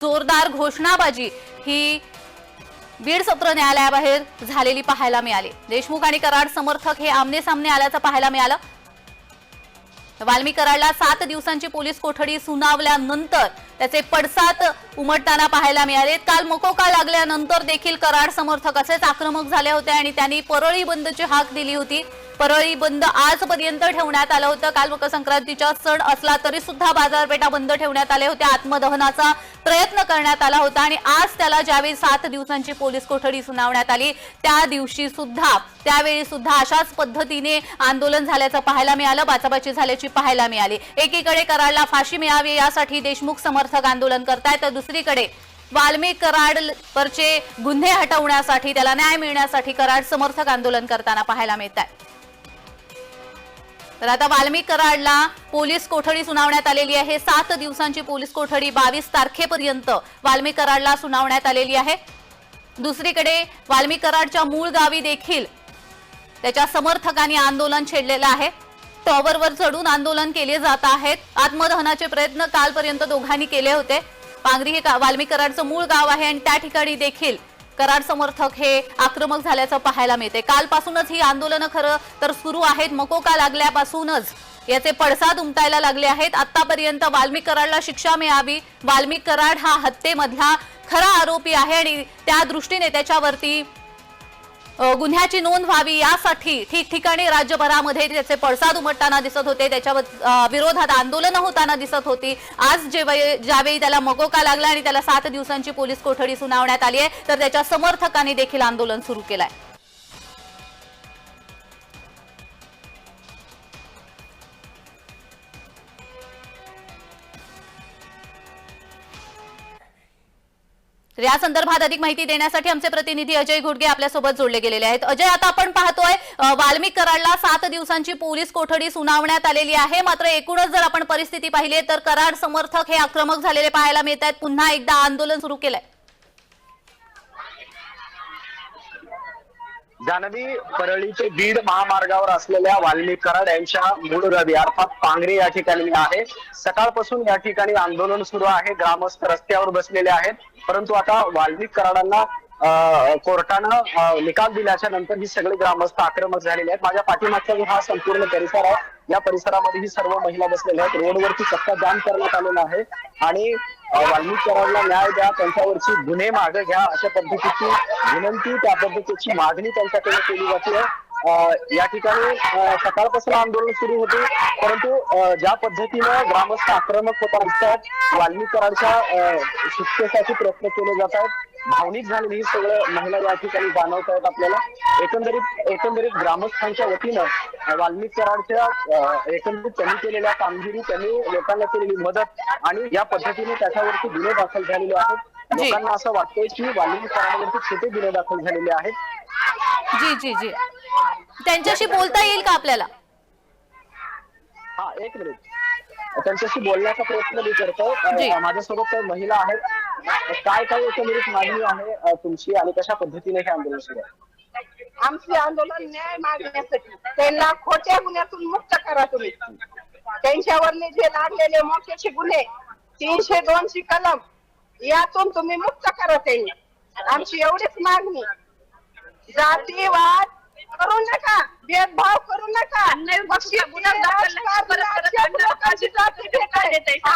जोरदार घोषणाबाजी ही बीड सत्र न्यायालयाबाहेर झालेली पाहायला मिळाली। देशमुख आणि कराड समर्थक हे आमने सामने आल्याचं पाहायला मिळालं। वाल्मी कराडला 7 दिवसांची पोलीस कोठडी सुनावल्यानंतर त्याचे पडसाद उमटताना पाहायला मिळाले। काल मकोका लागल्यानंतर देखील कराड समर्थक असेच आक्रमक झाले होते आणि त्यांनी परळी बंदची हाक दिली होती। परळी बंद आजपर्यंत ठेवण्यात आलं होतं। काल मकर संक्रांतीचा सण असला तरी सुद्धा बाजारपेठा बंद ठेवण्यात आले होते। आत्मदहनाचा प्रयत्न करण्यात आला होता आणि आज त्याला ज्यावेळी 7 दिवसांची पोलीस कोठडी सुनावण्यात आली त्यावेळी सुद्धा अशाच पद्धतीने आंदोलन झाल्याचं पाहायला मिळालं। बाचाबाची झाल्याची पाहायला मिळाली। एकीकडे कराडला फाशी मिळावी यासाठी देशमुख समर्थक आंदोलन करतायत, तर दुसरीकडे वाल्मी कराडवरचे गुन्हे हटवण्यासाठी त्याला न्याय मिळण्यासाठी कराड समर्थक आंदोलन करताना पाहायला मिळत आहे। तर आता वाल्मी कराडला पोलीस कोठडी सुनावण्यात आलेली आहे। 7 दिवसांची पोलीस कोठडी 22 तारखेपर्यंत वाल्मी कराडला सुनावण्यात आलेली आहे। दुसरीकडे वाल्मी कराडच्या मूळ गावी देखील त्याच्या समर्थकांनी आंदोलन छेडलेलं आहे। टॉवरवर चढून आंदोलन केले जात आहेत। आत्मदहनाचे प्रयत्न कालपर्यंत दोघांनी केले होते। पांगरी हे वाल्मी कराडचं मूळ गाव आहे आणि त्या ठिकाणी देखील कराड समर्थक हे आक्रमक झाल्याचं पाहायला मिळते। कालपासूनच ही आंदोलनं खरं तर सुरू आहेत। मकोका लागल्यापासूनच याचे पडसाद उमटायला लागले आहेत। आतापर्यंत वाल्मी कराडला शिक्षा मिळावी, वाल्मी कराड हा हत्येमधला खरा आरोपी आहे आणि त्या दृष्टीने त्याच्यावरती गुन्ह्याची नोंद व्हावी यासाठी ठिकठिकाणी राज्यभरामध्ये त्याचे पडसाद उमटताना दिसत होते। त्याच्या विरोधात आंदोलनं होताना दिसत होती। आज ज्यावेळी त्याला मकोका लागला आणि त्याला 7 दिवसांची पोलीस कोठडी सुनावण्यात आली आहे, तर त्याच्या समर्थकांनी देखील आंदोलन सुरू केलंय। या संदर्भात अधिक माहिती देण्यासाठी आमचे प्रतिनिधी अजय घोडगे आपल्यासोबत जोडले गेलेले आहेत। अजय, आता आपण पाहतोय वाल्मी कराडला 7 दिवसांची पोलीस कोठडी सुनावण्यात आलेली आहे, मात्र एकूणच जर आपण परिस्थिती पाहिली तर कराड समर्थक हे आक्रमक झालेले पाहायला मिळत आहेत। पुन्हा एकदा आंदोलन सुरू केलंय। जानवी परळी ते बीड महामार्गावर असलेल्या वाल्मी कराड यांच्या मूळ गावी अर्थात पांगरी या ठिकाणी आहे। सकाळपासून या ठिकाणी आंदोलन सुरू आहे। ग्रामस्थ रस्त्यावर बसलेले आहेत, परंतु आता वाल्मी कराडांना कोर्टानं निकाल दिल्याच्या नंतर ही सगळे ग्रामस्थ आक्रमक झालेले आहेत। माझ्या पाठीमागचा जो हा संपूर्ण परिसर आहे, या परिसरामध्ये ही सर्व महिला बसलेल्या आहेत। रोडवरती चक्का जाम करण्यात आलेला आहे आणि वाल्मी कराडला न्याय द्या, त्यांच्यावरची गुन्हे मागे घ्या अशा पद्धतीची विनंती, त्या पद्धतीची मागणी त्यांच्याकडे केली जाते। या ठिकाणी सकाळपासून आंदोलन सुरू होते, परंतु ज्या पद्धतीनं ग्रामस्थ आक्रमक होत असतात, वाल्मी कराडच्या सुटकेसाठी प्रयत्न केले जात आहेत। भावनिक झालेली ही सगळं महिला या ठिकाणी जाणवत आहेत आपल्याला। एकंदरीत ग्रामस्थांच्या वतीनं वाल्मी कराडच्या एकंदरीत त्यांनी केलेल्या कामगिरी, त्यांनी लोकांना केलेली मदत आणि या पद्धतीने त्याच्यावरती गुन्हे दाखल झालेले आहेत। लोकांना असं वाटतंय की वाल्मी कराडावरती छोटे गुन्हे दाखल झालेले आहेत। जी त्यांच्याशी बोलता येईल का आपल्याला? हा, एक मिनिट, त्यांच्याशी बोलण्याचा प्रयत्न मी करतो। माझ्यासोबत महिला आहेत। काय एकंदरीत मागणी आहे तुमची आणि कशा पद्धतीने हे आंदोलन सुरू आहे? आमचे आंदोलन न्याय मागण्यासाठी, त्यांना खोट्या गुन्ह्यातून मुक्त करा तुम्ही। त्यांच्यावरले जे लागलेले मोठ्याचे गुन्हे 302 ची कलम यातून तुम्ही मुक्त करा त्यांनी। आमची एवढीच मागणी। जातीवाद करू नका, भेदभाव करू नका।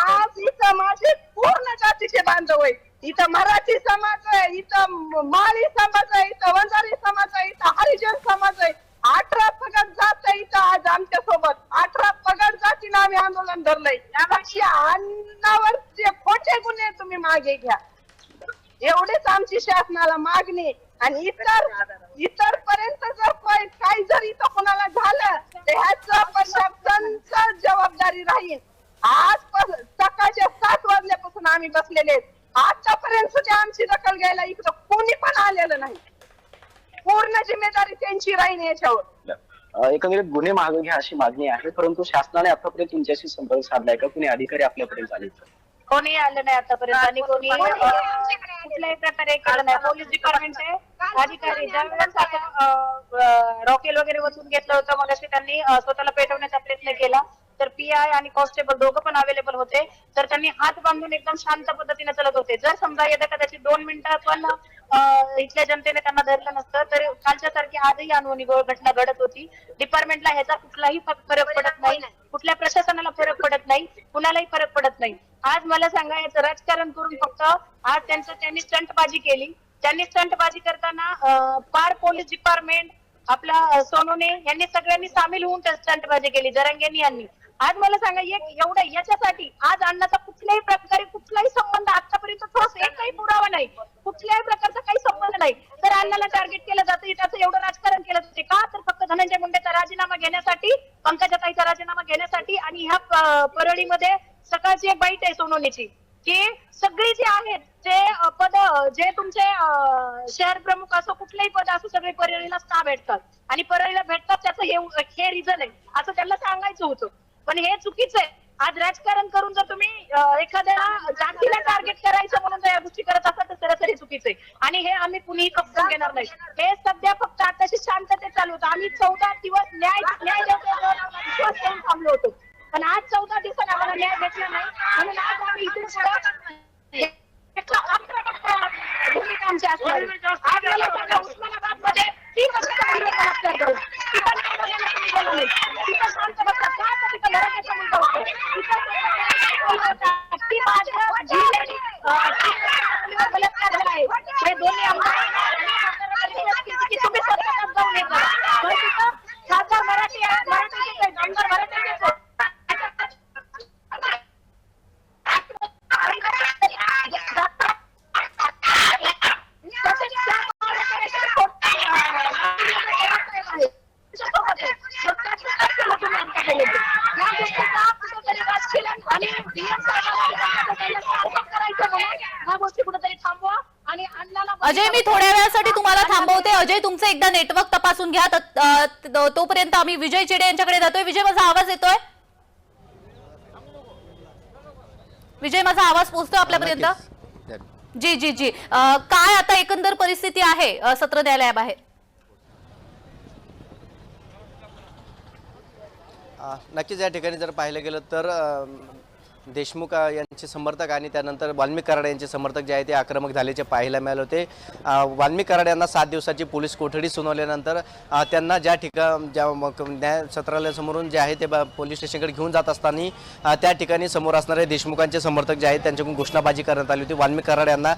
आज इथं माझे पूर्ण जातीचे बांधव आहे। इथं मराठी समाज आहे, इथं माळी समाज आहे, इथं वंजारी समाज आहे, इथं हरिजन समाज आहे। 18 पगड जात आहे इथं आज आमच्या सोबत। 18 पगड जातीनं आम्ही आंदोलन धरलंय। यापेक्षा अन्नावरचे खोटे गुन्हे तुम्ही मागे घ्या, एवढीच आमची शासनाला मागणी। आणि इतर पर्यंत जर काही जर इथं कोणाला झालं तर ह्याचं प्रशासनाची जबाबदारी राहील। आज सकाळच्या 7 वाजल्यापासून आम्ही बसलेले, आतापर्यंत सुद्धा आमची दखल घ्यायला इकडं कोणी पण आलेलं नाही। पूर्ण जिम्मेदारी त्यांची राहील याच्यावर। एकंदरीत गुन्हे मागे घ्या अशी मागणी आहे, परंतु शासनाने आतापर्यंत तुमच्याशी संपर्क साधलाय का? कुणी अधिकारी आपल्यापर्यंत आले? कोणी आलं नाही आतापर्यंत आणि कोणी कुठल्याही प्रकारे केलं नाही। पोलीस डिपार्टमेंटचे अधिकारी ज्यावेळेस आता रॉकेल वगैरे वसून घेतलं होतं, मग त्यांनी स्वतःला पेटवण्याचा प्रयत्न केला, तर पीआय आणि कॉन्स्टेबल दोघं पण अवेलेबल होते. तर त्यांनी हात बांधून एकदम शांत पद्धतीने चालत होते. जर समजा येत्या कदाचित 2 मिनिटं पण इथल्या जनतेने त्यांना धरलं नसतं तर कालच्या सारखी आजही अनहोनी घटना घडत होती. डिपार्टमेंटला ह्याचा कुठलाही फरक पडत नाही, कुठल्या प्रशासनाला फरक पडत नाही, कुणालाही फरक पडत नाही. आज मला सांगा, याचं राजकारण करून फक्त आज त्यांनी स्टंटबाजी केली. त्यांनी स्टंटबाजी करताना पार पोलीस डिपार्टमेंट, आपला सोनवणे यांनी सगळ्यांनी सामील होऊन स्टंटबाजी केली, जरांगेंनी यांनी. आज मला सांगा, एवढं याच्यासाठी आज अण्णाचा कुठल्याही प्रकारे कुठलाही संबंध आतापर्यंत ठोस एकही पुरावा नाही, कुठल्याही प्रकारचा काही संबंध नाही, तर अण्णाला टार्गेट केलं जातं. त्याचं एवढं राजकारण केलं जाते का? तर फक्त धनंजय मुंडेचा राजीनामा घेण्यासाठी, पंकजाताईचा राजीनामा घेण्यासाठी. आणि ह्या परळीमध्ये सकाळची एक बाईट आहे सोनवणेची की सगळी जे आहेत ते पद, जे तुमचे शहर प्रमुख असो, कुठलेही पद असो, सगळे परळीलाच का भेटतात आणि परळीला भेटतात त्याचं हे रिझन आहे असं त्यांना सांगायचं होतं. पण हे चुकीचं आहे. आज राजकारण करून जर तुम्ही एखाद्या जातीला टार्गेट करायचं म्हणून जर या गोष्टी करत असाल तर सरासरी चुकीचं आहे आणि हे आम्ही कुणीही खपवून घेणार नाही. हे सध्या फक्त आताशी शांततेत चालू होतं. आम्ही 14 दिवस न्याय विश्वास ठेवून थांबलो होतो, पण आज 14 दिवसांनी आम्हाला न्याय भेटला नाही. म्हणून आज आम्ही इथून भूमिका आमची असणार आहे. आज मला सांगा, उस्मानाबादमध्ये 3 वर्षाचा तिथं शांत बसतात का? तर तिथं मराठ्याचा मुलगा होतो. बलात्कार झाला आहे. हे दोन्ही आमदार तुम्ही सत्तेत जाऊन येतात, पण तिथं खासदार मराठी आमदार मराठ्यांचेच आहेत. अजय, मी थोड्या वेळासाठी तुम्हाला थांबवते. अजय, तुमचं एकदा नेटवर्क तपासून घ्या. तोपर्यंत आम्ही विजय चेडे यांच्याकडे जातोय. विजय, माझा आवाज येतोय? विजय, माझा आवाज पोहोचतोय आपल्यापर्यंत? जी जी जी. काय आता एकंदर परिस्थिती आहे सत्र न्यायालयाबाहेर? नक्कीच या ठिकाणी जर पाहिलं गेलं तर देशमुख यांचे समर्थक आणि त्यानंतर वाल्मिक कराड यांचे समर्थक जे आहे ते आक्रमक झाल्याचे पाहायला मिळाले होते. वाल्मिक कराड यांना 7 दिवसाची पोलीस कोठडी सुनावल्यानंतर त्यांना ज्या न्याय सत्रालयासमोरून जे आहे ते पोलीस स्टेशनकडे घेऊन जात असताना त्या ठिकाणी समोर असणारे देशमुखांचे समर्थक जे आहेत त्यांच्याकडून घोषणाबाजी करण्यात आली होती. वाल्मिक कराड यांना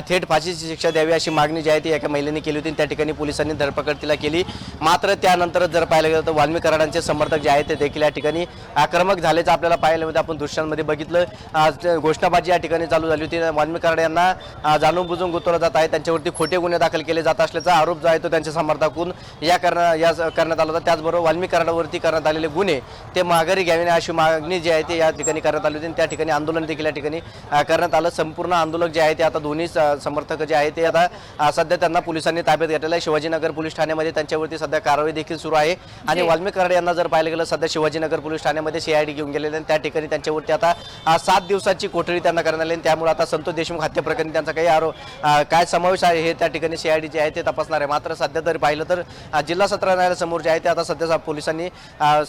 थेट फाशीची शिक्षा द्यावी अशी मागणी जी आहे ती एका महिलेने केली होती. त्या ठिकाणी पोलिसांनी धरपकड तिला केली. मात्र त्यानंतर जर पाहिलं गेलं तर वाल्मिक कराडांचे समर्थक जे आहेत ते देखील या ठिकाणी आक्रमक झाल्याचं आपल्याला पाहायला मिळतं. आपण दृश्यांमध्ये बघितलं घोषणाबाजी या ठिकाणी चालू झाली होती. वाल्मिक कराड यांना जाणून बुजून गुंतवलं जात आहे, त्यांच्यावरती खोटे गुन्हे दाखल केले जात असल्याचा आरोप जो आहे तो त्यांच्या समर्थकांकडून करण्यात आला होता. त्याचबरोबर वाल्मिक कराडावरती करण्यात आलेले गुन्हे ते माघारी घ्यावे अशी मागणी जी आहे ती या ठिकाणी करण्यात आली होती. त्या ठिकाणी आंदोलन देखील या ठिकाणी करण्यात आलं. संपूर्ण आंदोलक जे आहे ते आता दोन्ही समर्थक जे आहे ते आता सध्या त्यांना पोलिसांनी ताब्यात घेतलेलं आहे. शिवाजीनगर पोलीस ठाण्यामध्ये त्यांच्यावरती सध्या कारवाई देखील सुरू आहे. आणि वाल्मिक कराड यांना जर पाहिलं गेलं सध्या शिवाजीनगर पोलीस ठाण्यामध्ये CID घेऊन गेलेले आणि त्या ठिकाणी त्यांच्यावरती आता 7 दिवसाची कोठडी त्यांना करण्यात आली. त्यामुळे आता संतोष देशमुख हत्या प्रकरणी त्यांचा काही काय समावेश आहे हे त्या ठिकाणी CID जे आहे ते तपासणार आहे. मात्र सध्या जर पाहिलं तर जिल्हा सत्र न्यायालयासमोर जे आहे ते आता सध्या पोलिसांनी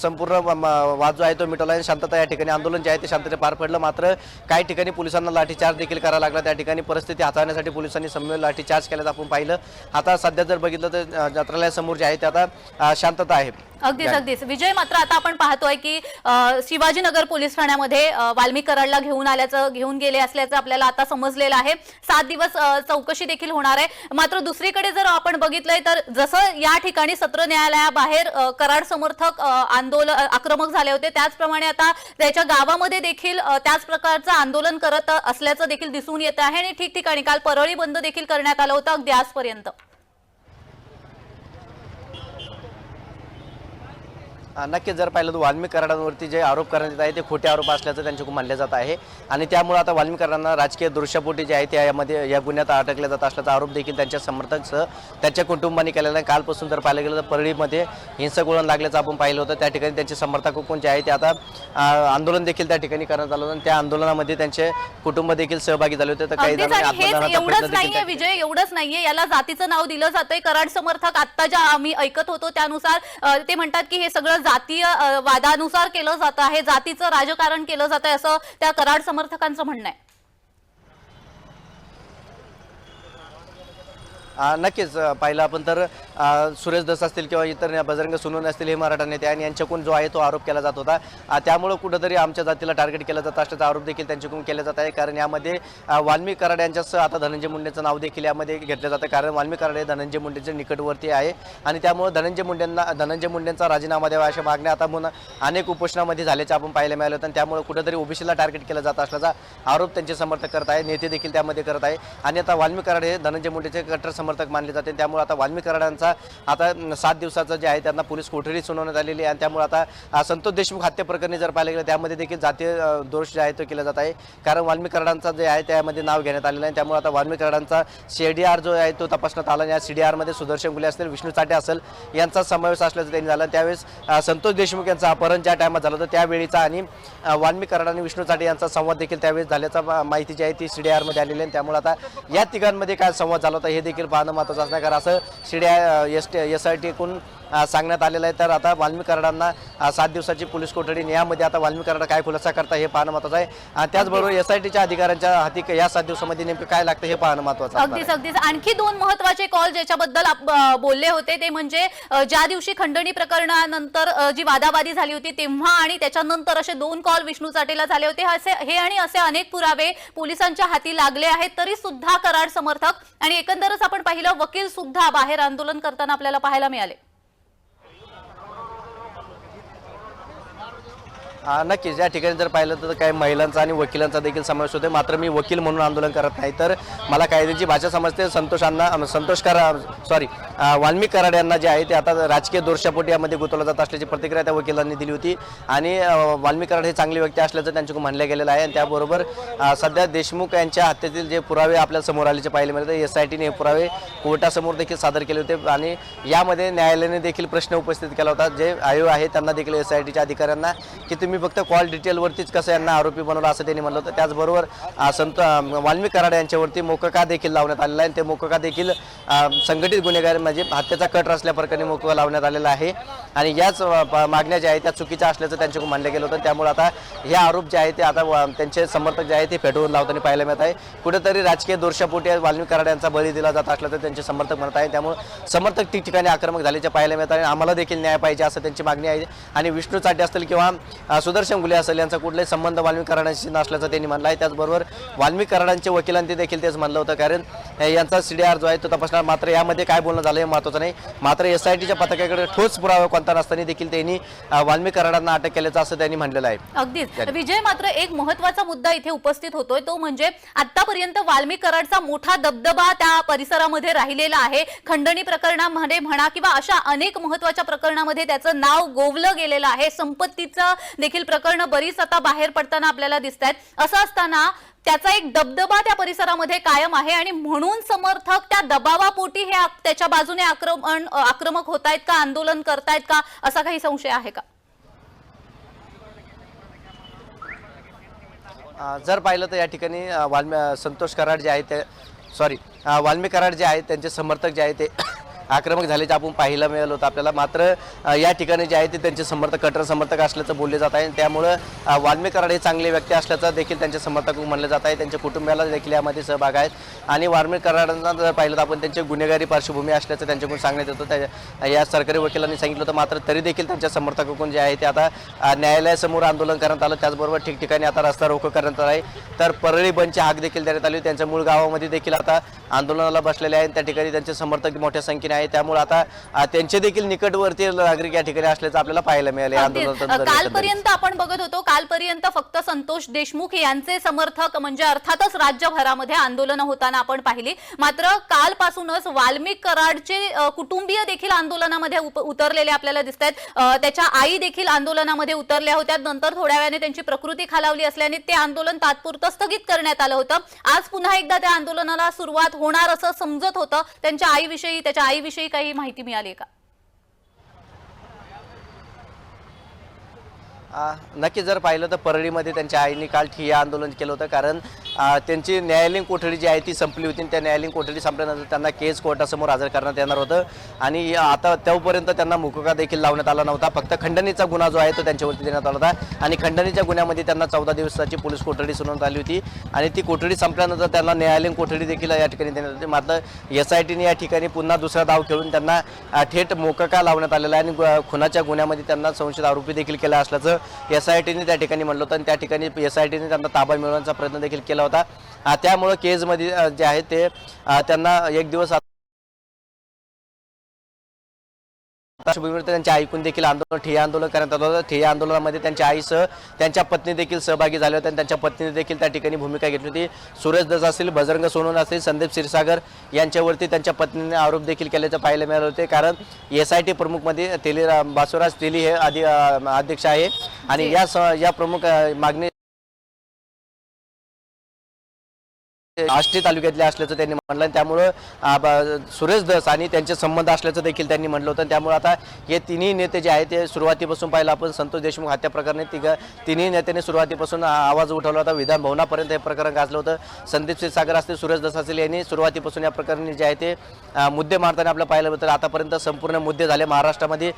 संपूर्ण वाद जो आहे तो मिटवला आहे. शांतता या ठिकाणी आंदोलन जे आहे ते शांततेत पार पडलं. मात्र काही ठिकाणी पोलिसांना लाठीचार्ज देखील करावा लागला. त्या ठिकाणी परिस्थिती हाताळण्यासाठी पोलिसांनी संमेलन लाठीचार्ज केल्याचं आपण पाहिलं. आता सध्या जर बघितलं तर जत्रालयासमोर जे आहे ते आता शांतता आहे. अगदीच विजय, मात्र आता आपण पाहतोय की शिवाजीनगर पोलीस ठाण्यामध्ये वाल्मिक कराडला घेऊन गेले असल्याचं आपल्याला आता समजलेलं आहे. 7 दिवस चौकशी देखील होणार आहे. मात्र दुसरीकडे जर आपण बघितलंय तर जसं या ठिकाणी सत्र न्यायालयाबाहेर कराड समर्थक आक्रमक झाले होते, त्याचप्रमाणे आता त्याच्या गावामध्ये देखील त्याच प्रकारचं आंदोलन करत असल्याचं देखील दिसून येत आहे. आणि ठिकठिकाणी काल परळी बंद देखील करण्यात आलं होतं अगदी आजपर्यंत. नक्कीच जर पाहिलं तर वाल्मिक कराडांवरती जे आरोप करण्यात येत आहे ते खोटे आरोप असल्याचं त्यांच्याकडून मानले जात आहे. आणि त्यामुळे आता वाल्मिक कराडांना राजकीय दृश्यपोटी जे आहे त्यामध्ये या गुन्ह्यात अटकले जात असल्याचा आरोप देखील त्यांच्या समर्थकसह त्यांच्या कुटुंबांनी केलेला आहे. कालपासून जर पाहिलं गेलं तर परळीमध्ये हिंसक वळण लागल्याचं आपण पाहिलं होतं. त्या ठिकाणी त्यांचे समर्थक जे आहे ते आता आंदोलन देखील त्या ठिकाणी करण्यात आलं होतं. त्या आंदोलनामध्ये त्यांचे कुटुंब देखील सहभागी झाले होते. तर काही एवढंच नाहीये विजय, एवढंच नाहीये, याला जातीचं नाव दिलं जातंय. कराड समर्थक आता ज्या आम्ही ऐकत होतो त्यानुसार ते म्हणतात की हे सगळं जातीय वादानुसार केलं जात आहे, जातीचं राजकारण केलं जात आहे असं त्या कराड समर्थकांचं म्हणणं आहे. नक्कीच पाहिलं आपण तर सुरेश दस असतील किंवा इतर बजरंग सोनवणे असतील हे मराठा नेते आणि यांच्याकडून जो आहे तो आरोप केला जात होता. त्यामुळे कुठंतरी आमच्या जातीला टार्गेट केलं जात असल्याचा आरोप देखील त्यांच्याकडून केला जात आहे. कारण यामध्ये वाल्मिक कराड यांच्यासह आता धनंजय मुंडेंचं नाव देखील यामध्ये घेतलं जातं. कारण वाल्मिक कराड हे धनंजय मुंडेंच्या निकटवर्ती आहे आणि त्यामुळे धनंजय मुंडेंचा राजीनामा द्यावा अशा मागण्या आता अनेक उपोषणामध्ये झाल्याचे आपण पाहायला मिळालं होतं. त्यामुळे कुठंतरी ओबीसीला टार्गेट केलं जात असल्याचा आरोप त्यांचे समर्थक करत आहे, नेते देखील त्यामध्ये करत आहे. आणि आता वाल्मिक कराड हे धनंजय मुंडेचे कट्टर समर्थक मानले जाते. त्यामुळे आता वाल्मिक कराडांचा आता 7 दिवसाचं जे आहे त्यांना पोलीस कोठडी सुनावण्यात आलेली आहे. आणि त्यामुळे आता संतोष देशमुख हत्या प्रकरणी जर पाहिलं गेलं त्यामध्ये देखील जातीय दोष जे आहे तो केला जात आहे. कारण वाल्मिक कराडांचा जे आहे त्यामध्ये नाव घेण्यात आलेलं आहे. त्यामुळे आता वाल्मिक कराडांचा CIDR जो आहे तो तपासण्यात आला. या CIDR मध्ये सुदर्शन गुले असतील, विष्णू चाटे असेल यांचा समावेश असल्याचं त्यांनी झालं. त्यावेळेस संतोष देशमुख यांचं अपहरण ज्या टायमात झालं होतं त्यावेळीचा आणि वाल्मिक कराड आणि विष्णू चाटे यांचा संवाद देखील त्यावेळेस झाल्याचा माहिती जी आहे ती CIDR मध्ये आलेली आहे. त्यामुळे आता या तिघांमध्ये काय संवाद झाला होता हे देखील पाहणं महत्त्वाचं असणार. कारण असं SIT कडून सांगण्यात आलेलं आहे. तर आता वाल्मिक कराडांना 7 दिवसाची पोलीस कोठडी, यामध्ये आता वाल्मिक कराड काय खुलासा करता हे पाहणं महत्त्वाचं आहे. आणि त्याचबरोबर SITच्या अधिकाऱ्यांच्या हाती या 7 दिवसामध्ये नेमकं काय लागतं हे पाहणं महत्त्वाचं आहे. अगदीच आणखी 2 महत्त्वाचे कॉल ज्याच्याबद्दल बोलले होते ते म्हणजे ज्या दिवशी खंडणी प्रकरणानंतर जी वादावादी झाली होती तेव्हा आणि त्याच्यानंतर असे 2 कॉल विष्णू चाटेला झाले होते. असे अनेक पुरावे पोलिसांच्या हाती लागले आहेत तरी सुद्धा कराड समर्थक आणि एकंदरच आपण पाहिलं वकील सुद्धा बाहेर आंदोलन करताना आपल्याला पाहायला मिळाले. नक्कीच या ठिकाणी जर पाहिलं तर काही महिलांचा आणि वकिलांचा देखील समावेश होतो. मात्र मी वकील म्हणून आंदोलन करत नाही, तर मला कायद्याची भाषा समजते. वाल्मिक कराड यांना जे आहे ते आता राजकीय दोषापोटी यामध्ये गुंतवलं जात असल्याची प्रतिक्रिया त्या वकिलांनी दिली होती. आणि वाल्मिक कराड हे चांगली व्यक्ती असल्याचं त्यांच्याकडून म्हणलं गेलेलं आहे. आणि त्याबरोबर सध्या देशमुख यांच्या हत्येतील जे पुरावे आपल्याला समोर आल्याचे पाहायला मिळते. SITने हे पुरावे कोर्टासमोर देखील सादर केले होते आणि यामध्ये न्यायालयाने देखील प्रश्न उपस्थित केला होता. जे आयोग आहे त्यांना देखील SITच्या अधिकाऱ्यांना की तुम्ही फक्त कॉल डिटेलवरतीच कसं यांना आरोपी बनवलं असं त्यांनी म्हणलं होतं. त्याचबरोबर वाल्मिक कराड यांच्यावरती मोकका देखील लावण्यात आलेला आहे. ते मोकका देखील संघटित गुन्हेगार म्हणजे हत्येचा कट रचल्याप्रकरणी मोकका लावण्यात आलेला आहे. आणि याच मागण्या ज्या आहेत त्या चुकीच्या असल्याचं त्यांच्याकडून मानलं गेलं होतं. त्यामुळे आता हे आरोप जे आहे ते आता त्यांचे समर्थक जे आहे ते फेटाळून लावताना पाहायला मिळत आहे. कुठेतरी राजकीय दोषापोटी वाल्मिक कराड यांचा बळी दिला जात असल्याचं त्यांचे समर्थक म्हणत आहे. त्यामुळे समर्थक ठिकठिकाणी आक्रमक झाल्याचे पाहायला मिळत आहे. आम्हाला देखील न्याय पाहिजे असं त्यांची मागणी आहे. आणि विष्णू चाटे असतील किंवा सुदर्शन गुले असेल यांचा कुठलाही संबंध वाल्मिक कराडांशी नसल्याचं त्यांनी म्हणलं आहे. त्याचबरोबर वाल्मिक कराडांचे वकिलांनी देखील तेच म्हणलं होतं. कारण यांचा CIDR जो आहे तो तपासणार. मात्र यामध्ये काय बोलणं झालं हे महत्त्वाचं नाही. मात्र SITच्या पथकाकडे ठोस पुरावा कोणता नसताना देखील त्यांनी वाल्मिक कराडांना अटक केल्याचं असं त्यांनी म्हणलेलं आहे. अगदीच विजय, मात्र एक महत्त्वाचा मुद्दा इथे उपस्थित होतोय तो म्हणजे आतापर्यंत वाल्मिक कराडचा मोठा दबदबा त्या परिसरामध्ये राहिलेला आहे. खंडणी प्रकरणामध्ये म्हणा किंवा अशा अनेक महत्त्वाच्या प्रकरणामध्ये त्याचं नाव गोवलं गेलेलं आहे. संपत्तीचं देखील प्रकरण बरीच आता बाहेर पडताना आपल्याला दिसत आहेत. असं असताना त्याचा एक दबदबा त्या परिसरामध्ये कायम आहे आणि म्हणून समर्थक त्या दबावापोटी हे त्याच्या बाजूने आक्रमक होत आहेत का, आंदोलन करतायत का, असा काही संशय आहे का? जर पाहिलं तर या ठिकाणी संतोष कराड जे आहे ते वाल्मिक कराड जे आहेत त्यांचे समर्थक जे आहे ते आक्रमक झाल्याचे आपण पाहायला मिळालं होतं आपल्याला. मात्र या ठिकाणी जे आहे ते त्यांचे समर्थक कट्टर समर्थक असल्याचं बोलले जात आहे. त्यामुळं वाल्मिक कराड हे चांगले व्यक्ती असल्याचं देखील त्यांचे समर्थक म्हणले जात आहे. त्यांच्या कुटुंबियाला देखील यामध्ये सहभाग आहेत. आणि वाल्मिक कराडांना जर पाहिलं तर आपण त्यांची गुन्हेगारी पार्श्वभूमी असल्याचं त्यांच्याकडून सांगण्यात येतं. या सरकारी वकिलांनी सांगितलं होतं. मात्र तरी देखील त्यांच्या समर्थकाकडून जे आहे ते आता न्यायालयासमोर आंदोलन करण्यात आलं. त्याचबरोबर ठिकठिकाणी आता रस्ता रोको करण्यात आला आहे. तर परळी बंदची हाक देखील देण्यात आली. त्यांच्या मूळ गावामध्ये देखील आता आंदोलनाला बसलेले आहेत. त्या ठिकाणी त्यांचे समर्थक मोठ्या संख्येने आहे. त्यामुळे आता त्यांचे देखील निकटवर्ती नागरिक या ठिकाणी असल्याचं आपल्याला पाहायला मिळाले. कालपर्यंत आपण बघत होतो, कालपर्यंत फक्त संतोष देशमुख यांचे समर्थक म्हणजे अर्थातच राज्यभरामध्ये आंदोलनं होताना आपण पाहिली. मात्र कालपासूनच वाल्मिक कराडचे कुटुंबीय देखील आंदोलनामध्ये उतरलेले आपल्याला दिसत आहेत. त्याच्या आई देखील आंदोलनामध्ये उतरल्या होत्या. नंतर थोड्या वेळाने त्यांची प्रकृती खालावली असल्याने ते आंदोलन तात्पुरतं स्थगित करण्यात आलं होतं. आज पुन्हा एकदा त्या आंदोलनाला सुरुवात होणार असं समजत होतं. त्याच्या आईविषयी काही माहिती मिळाली का? नक्की जर पाहिलं तर परळीमध्ये त्यांच्या आईने काल ठिय्या आंदोलन केलं होतं, कारण त्यांची न्यायालयीन कोठडी जी आहे ती संपली होती. त्या न्यायालयीन कोठडी संपल्यानंतर त्यांना केस कोर्टासमोर हजर करण्यात येणार होतं आणि आता तोपर्यंत त्यांना मुकोका देखील लावण्यात आला नव्हता. फक्त खंडणीचा गुन्हा जो आहे तो त्यांच्यावरती देण्यात आला होता आणि खंडणीच्या गुन्ह्यामध्ये त्यांना 14 दिवसाची पोलीस कोठडी सुनावण्यात आली होती आणि ती कोठडी संपल्यानंतर त्यांना न्यायालयीन कोठडी देखील या ठिकाणी देण्यात होती. मात्र SITने या ठिकाणी पुन्हा दुसरा डाव खेळून त्यांना थेट मोकोका लावण्यात आलेला आहे आणि खुनाच्या गुन्ह्यामध्ये त्यांना संशयित आरोपी देखील केला असल्याचं SITने त्या ठिकाणी म्हटलं होतं आणि त्या ठिकाणी SITने त्यांना ताबा मिळवण्याचा प्रयत्न देखील केला होता. त्यामुळे केसमध्ये जे आहे ते त्यांना एक दिवस त्यांच्या ऐकून देखील ठिय्या आंदोलन करण्यात आलं होतं. ठिय्या आंदोलनामध्ये त्यांच्या आईसह त्यांच्या पत्नी देखील सहभागी झाले होते आणि त्यांच्या पत्नीने देखील त्या ठिकाणी भूमिका घेतली होती. सुरेश दस असतील, बजरंग सोनवणे असतील, संदीप क्षीरसागर यांच्यावरती त्यांच्या पत्नीने आरोप देखील केल्याचं पाहायला मिळाले होते. कारण SIT प्रमुखमध्ये बासवराज तेली हे अध्यक्ष आहे आणि या प्रमुख मागणी आष्टी तालुक्यातले असल्याचं त्यांनी म्हटलं. त्यामुळं सुरेश दस आणि त्यांचे संबंध असल्याचं देखील त्यांनी म्हटलं होतं. त्यामुळे आता हे तिन्ही नेते जे आहेत ते सुरुवातीपासून पाहिलं आपण संतोष देशमुख हत्या प्रकरणी तिन्ही नेत्यांनी सुरुवातीपासून आवाज उठवला होता. विधान भवनापर्यंत हे प्रकरण गाजलं होतं. संदीप क्षीरसागर असतील, सुरेश दस असतील यांनी सुरुवातीपासून या प्रकरणी जे आहे ते मुद्दे मारताना आपलं पाहिलं होतं. आतापर्यंत संपूर्ण मुद्दे झाले. महाराष्ट्रामध्ये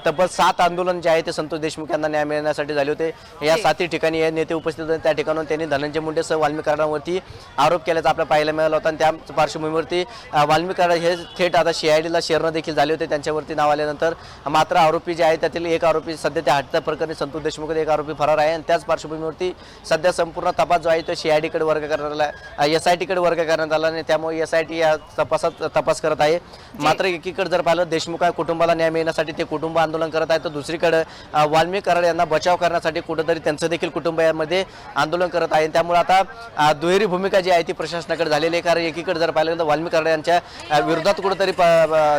तब्बल 7 आंदोलन जे आहे ते संतोष देशमुख यांना न्याय मिळण्यासाठी झाले होते. या 7 ठिकाणी हे नेते उपस्थित होते. त्या ठिकाणून त्यांनी धनंजय मुंडेसह वाल्मिक कराडांवरती आरोप केल्याचं आपल्याला पाहायला मिळालं होतं आणि त्या पार्श्वभूमीवरती वाल्मिक कराड हे थेट आता CIDला शरणं देखील झाले होते. त्यांच्यावरती नाव आल्यानंतर मात्र आरोपी जे आहे त्यातील एक आरोपी सध्या त्या हत्या प्रकरणी संतोष देशमुख एक आरोपी फरार आहे आणि त्याच पार्श्वभूमीवरती सध्या संपूर्ण तपास जो आहे तो CIDकडे वर्ग करण्यात आला, SITकडे वर्ग करण्यात आला आणि त्यामुळे SIT या तपास करत आहे. मात्र एकीकडे जर पाहिलं देशमुख कुटुंबाला न्याय मिळण्यासाठी ते कुटुंब आंदोलन करत आहे, तर दुसरीकडे वाल्मिक कराड यांना बचाव करण्यासाठी कुठेतरी त्यांचं देखील कुटुंब यामध्ये आंदोलन करत आहे. त्यामुळे आता दुहेरी भूमिका जी आहे ती प्रशासनाकडे झालेली आहे. कारण एकीकडे जर पाहिलं तर वाल्मिक कराड यांच्या विरोधात कुठेतरी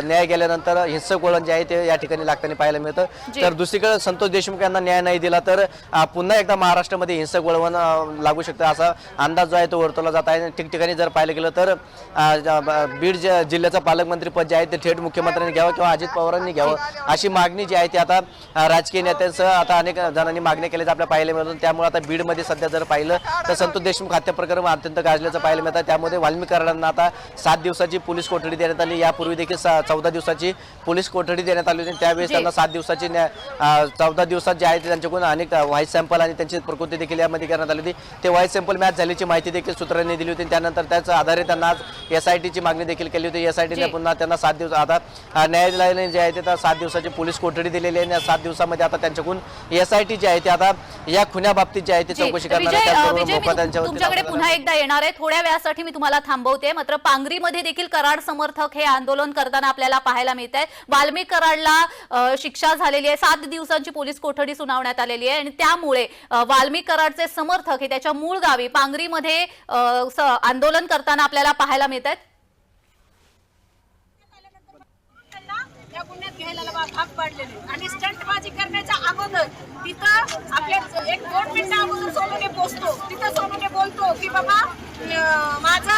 न्याय गेल्यानंतर हिंसक वळण जे आहे ते या ठिकाणी लागताना पाहायला मिळतं. तर दुसरीकडे संतोष देशमुख यांना न्याय नाही दिला तर पुन्हा एकदा महाराष्ट्रामध्ये हिंसक वळण लागू शकतं असा अंदाज जो आहे तो वर्तवला जात आहे. ठिकठिकाणी जर पाहिलं गेलं तर बीड जिल्ह्याचं पालकमंत्री पद जे आहे ते थेट मुख्यमंत्र्यांनी घ्यावं किंवा अजित पवारांनी घ्यावं अशी मागणी जी आहे ती आता राजकीय नेत्यांसह आता अनेक जणांनी मागणी केल्याचं आपल्याला पाहायला मिळतं. त्यामुळे आता बीडमध्ये सध्या जर पाहिलं तर संतोष देशमुख हत्या प्रकरण अत्यंत गाजल्याचं पाहायला मिळतं. त्यामध्ये वाल्मिक कराडांना आता 7 दिवसाची पोलीस कोठडी देण्यात आली. यापूर्वी देखील 14 दिवसाची पोलीस कोठडी देण्यात आली होती. त्यावेळेस त्यांना 7 दिवसाची 14 दिवसात जे आहे त्यांच्याकडून अनेक व्हाईस सॅम्पल आणि त्यांची प्रकृती देखील यामध्ये करण्यात आली होती. ते व्हाईस सॅम्पल मॅच झाल्याची माहिती देखील सूत्रांनी दिली होती. त्यानंतर त्याच्या आधारे त्यांना आज SITची मागणी देखील केली होती. SITने पुन्हा त्यांना 7 दिवस आता न्यायालयाने जे आहे ते 7 दिवसाची पोलीस कोठडी दिलेली आहे. 7 दिवसामध्ये आता त्यांच्याकडून SIT जे आहे ते आता या खुन्याबाबतीत जे आहे ते चौकशी करणार आहे. तुमच्याकडे पुन्हा एकदा येणार आहे. थोड्या वेळासाठी मी तुम्हाला थांबवते. मात्र पांगरीमध्ये देखील कराड समर्थक हे आंदोलन करताना आपल्याला पाहायला मिळत आहे. वाल्मिक कराडला शिक्षा झालेली आहे. 7 दिवसांची पोलीस कोठडी सुनावण्यात आलेली आहे आणि त्यामुळे वाल्मिक कराडचे समर्थक हे त्याच्या मूळ गावी पांगरीमध्ये आंदोलन करताना आपल्याला पाहायला मिळत आहेत. त्या गुन्ह्यात घ्यायला भाग पाडलेले आणि स्टंटबाजी करण्याच्या अगोदर तिथं आपल्या 1-2 मिनिटं अगोदर सोनूने पोचतो. तिथं सोनूने बोलतो की बाबा माझा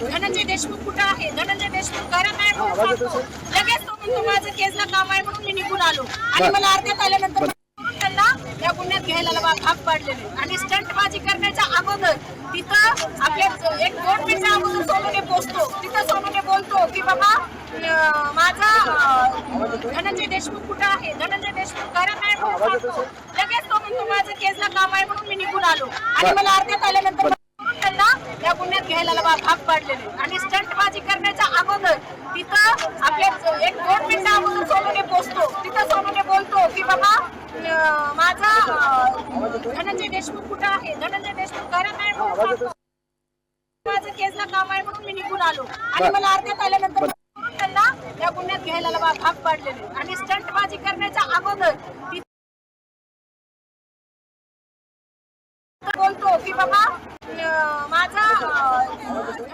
धनंजय देशमुख कुठं आहे, धनंजय देशमुख घरात आहे म्हणून सांगतो. लगेच तो म्हणतो माझं केसला काम आहे म्हणून मी निघून आलो आणि मला अर्ध्यात आल्यानंतर त्यांना त्या गुन्ह्यात घ्यायला भाग पाडलेले आणि स्टंटबाजी करण्याच्या अगोदर तिथं आपल्या 1-2 मिनिटं अगोदर सोनूने पोचतो. तिथं सोनूने बोलतो की बाबा माझा धनंजय देशमुख कुठं आहे, धनंजय देशमुख घरात आहे म्हणून सांगतो. लगेच तो म्हणतो माझं केसला काम आहे म्हणून मी निघून आलो आणि मला अर्ध्यात आल्यानंतर त्यांना त्या गुन्ह्यात घ्यायला भाग पाडलेले आणि स्टंटबाजी करण्याच्या अगोदर तिथं आपल्या 1-2 मिनिटं अगोदर सोनूने पोचतो. तिथं सोनूने बोलतो की बाबा माझा धनंजय देशमुख कुठं आहे, धनंजय देशमुख घरात आहे म्हणून सांगतो. माझं केसला काम आहे म्हणून मी निघून आलो आणि मला अर्ध्यात आल्यानंतर त्यांना त्या गुन्ह्यात घ्यायला भाग पाडलेले आणि स्टंटबाजी करण्याच्या अगोदर बोलतो की बाबा माझा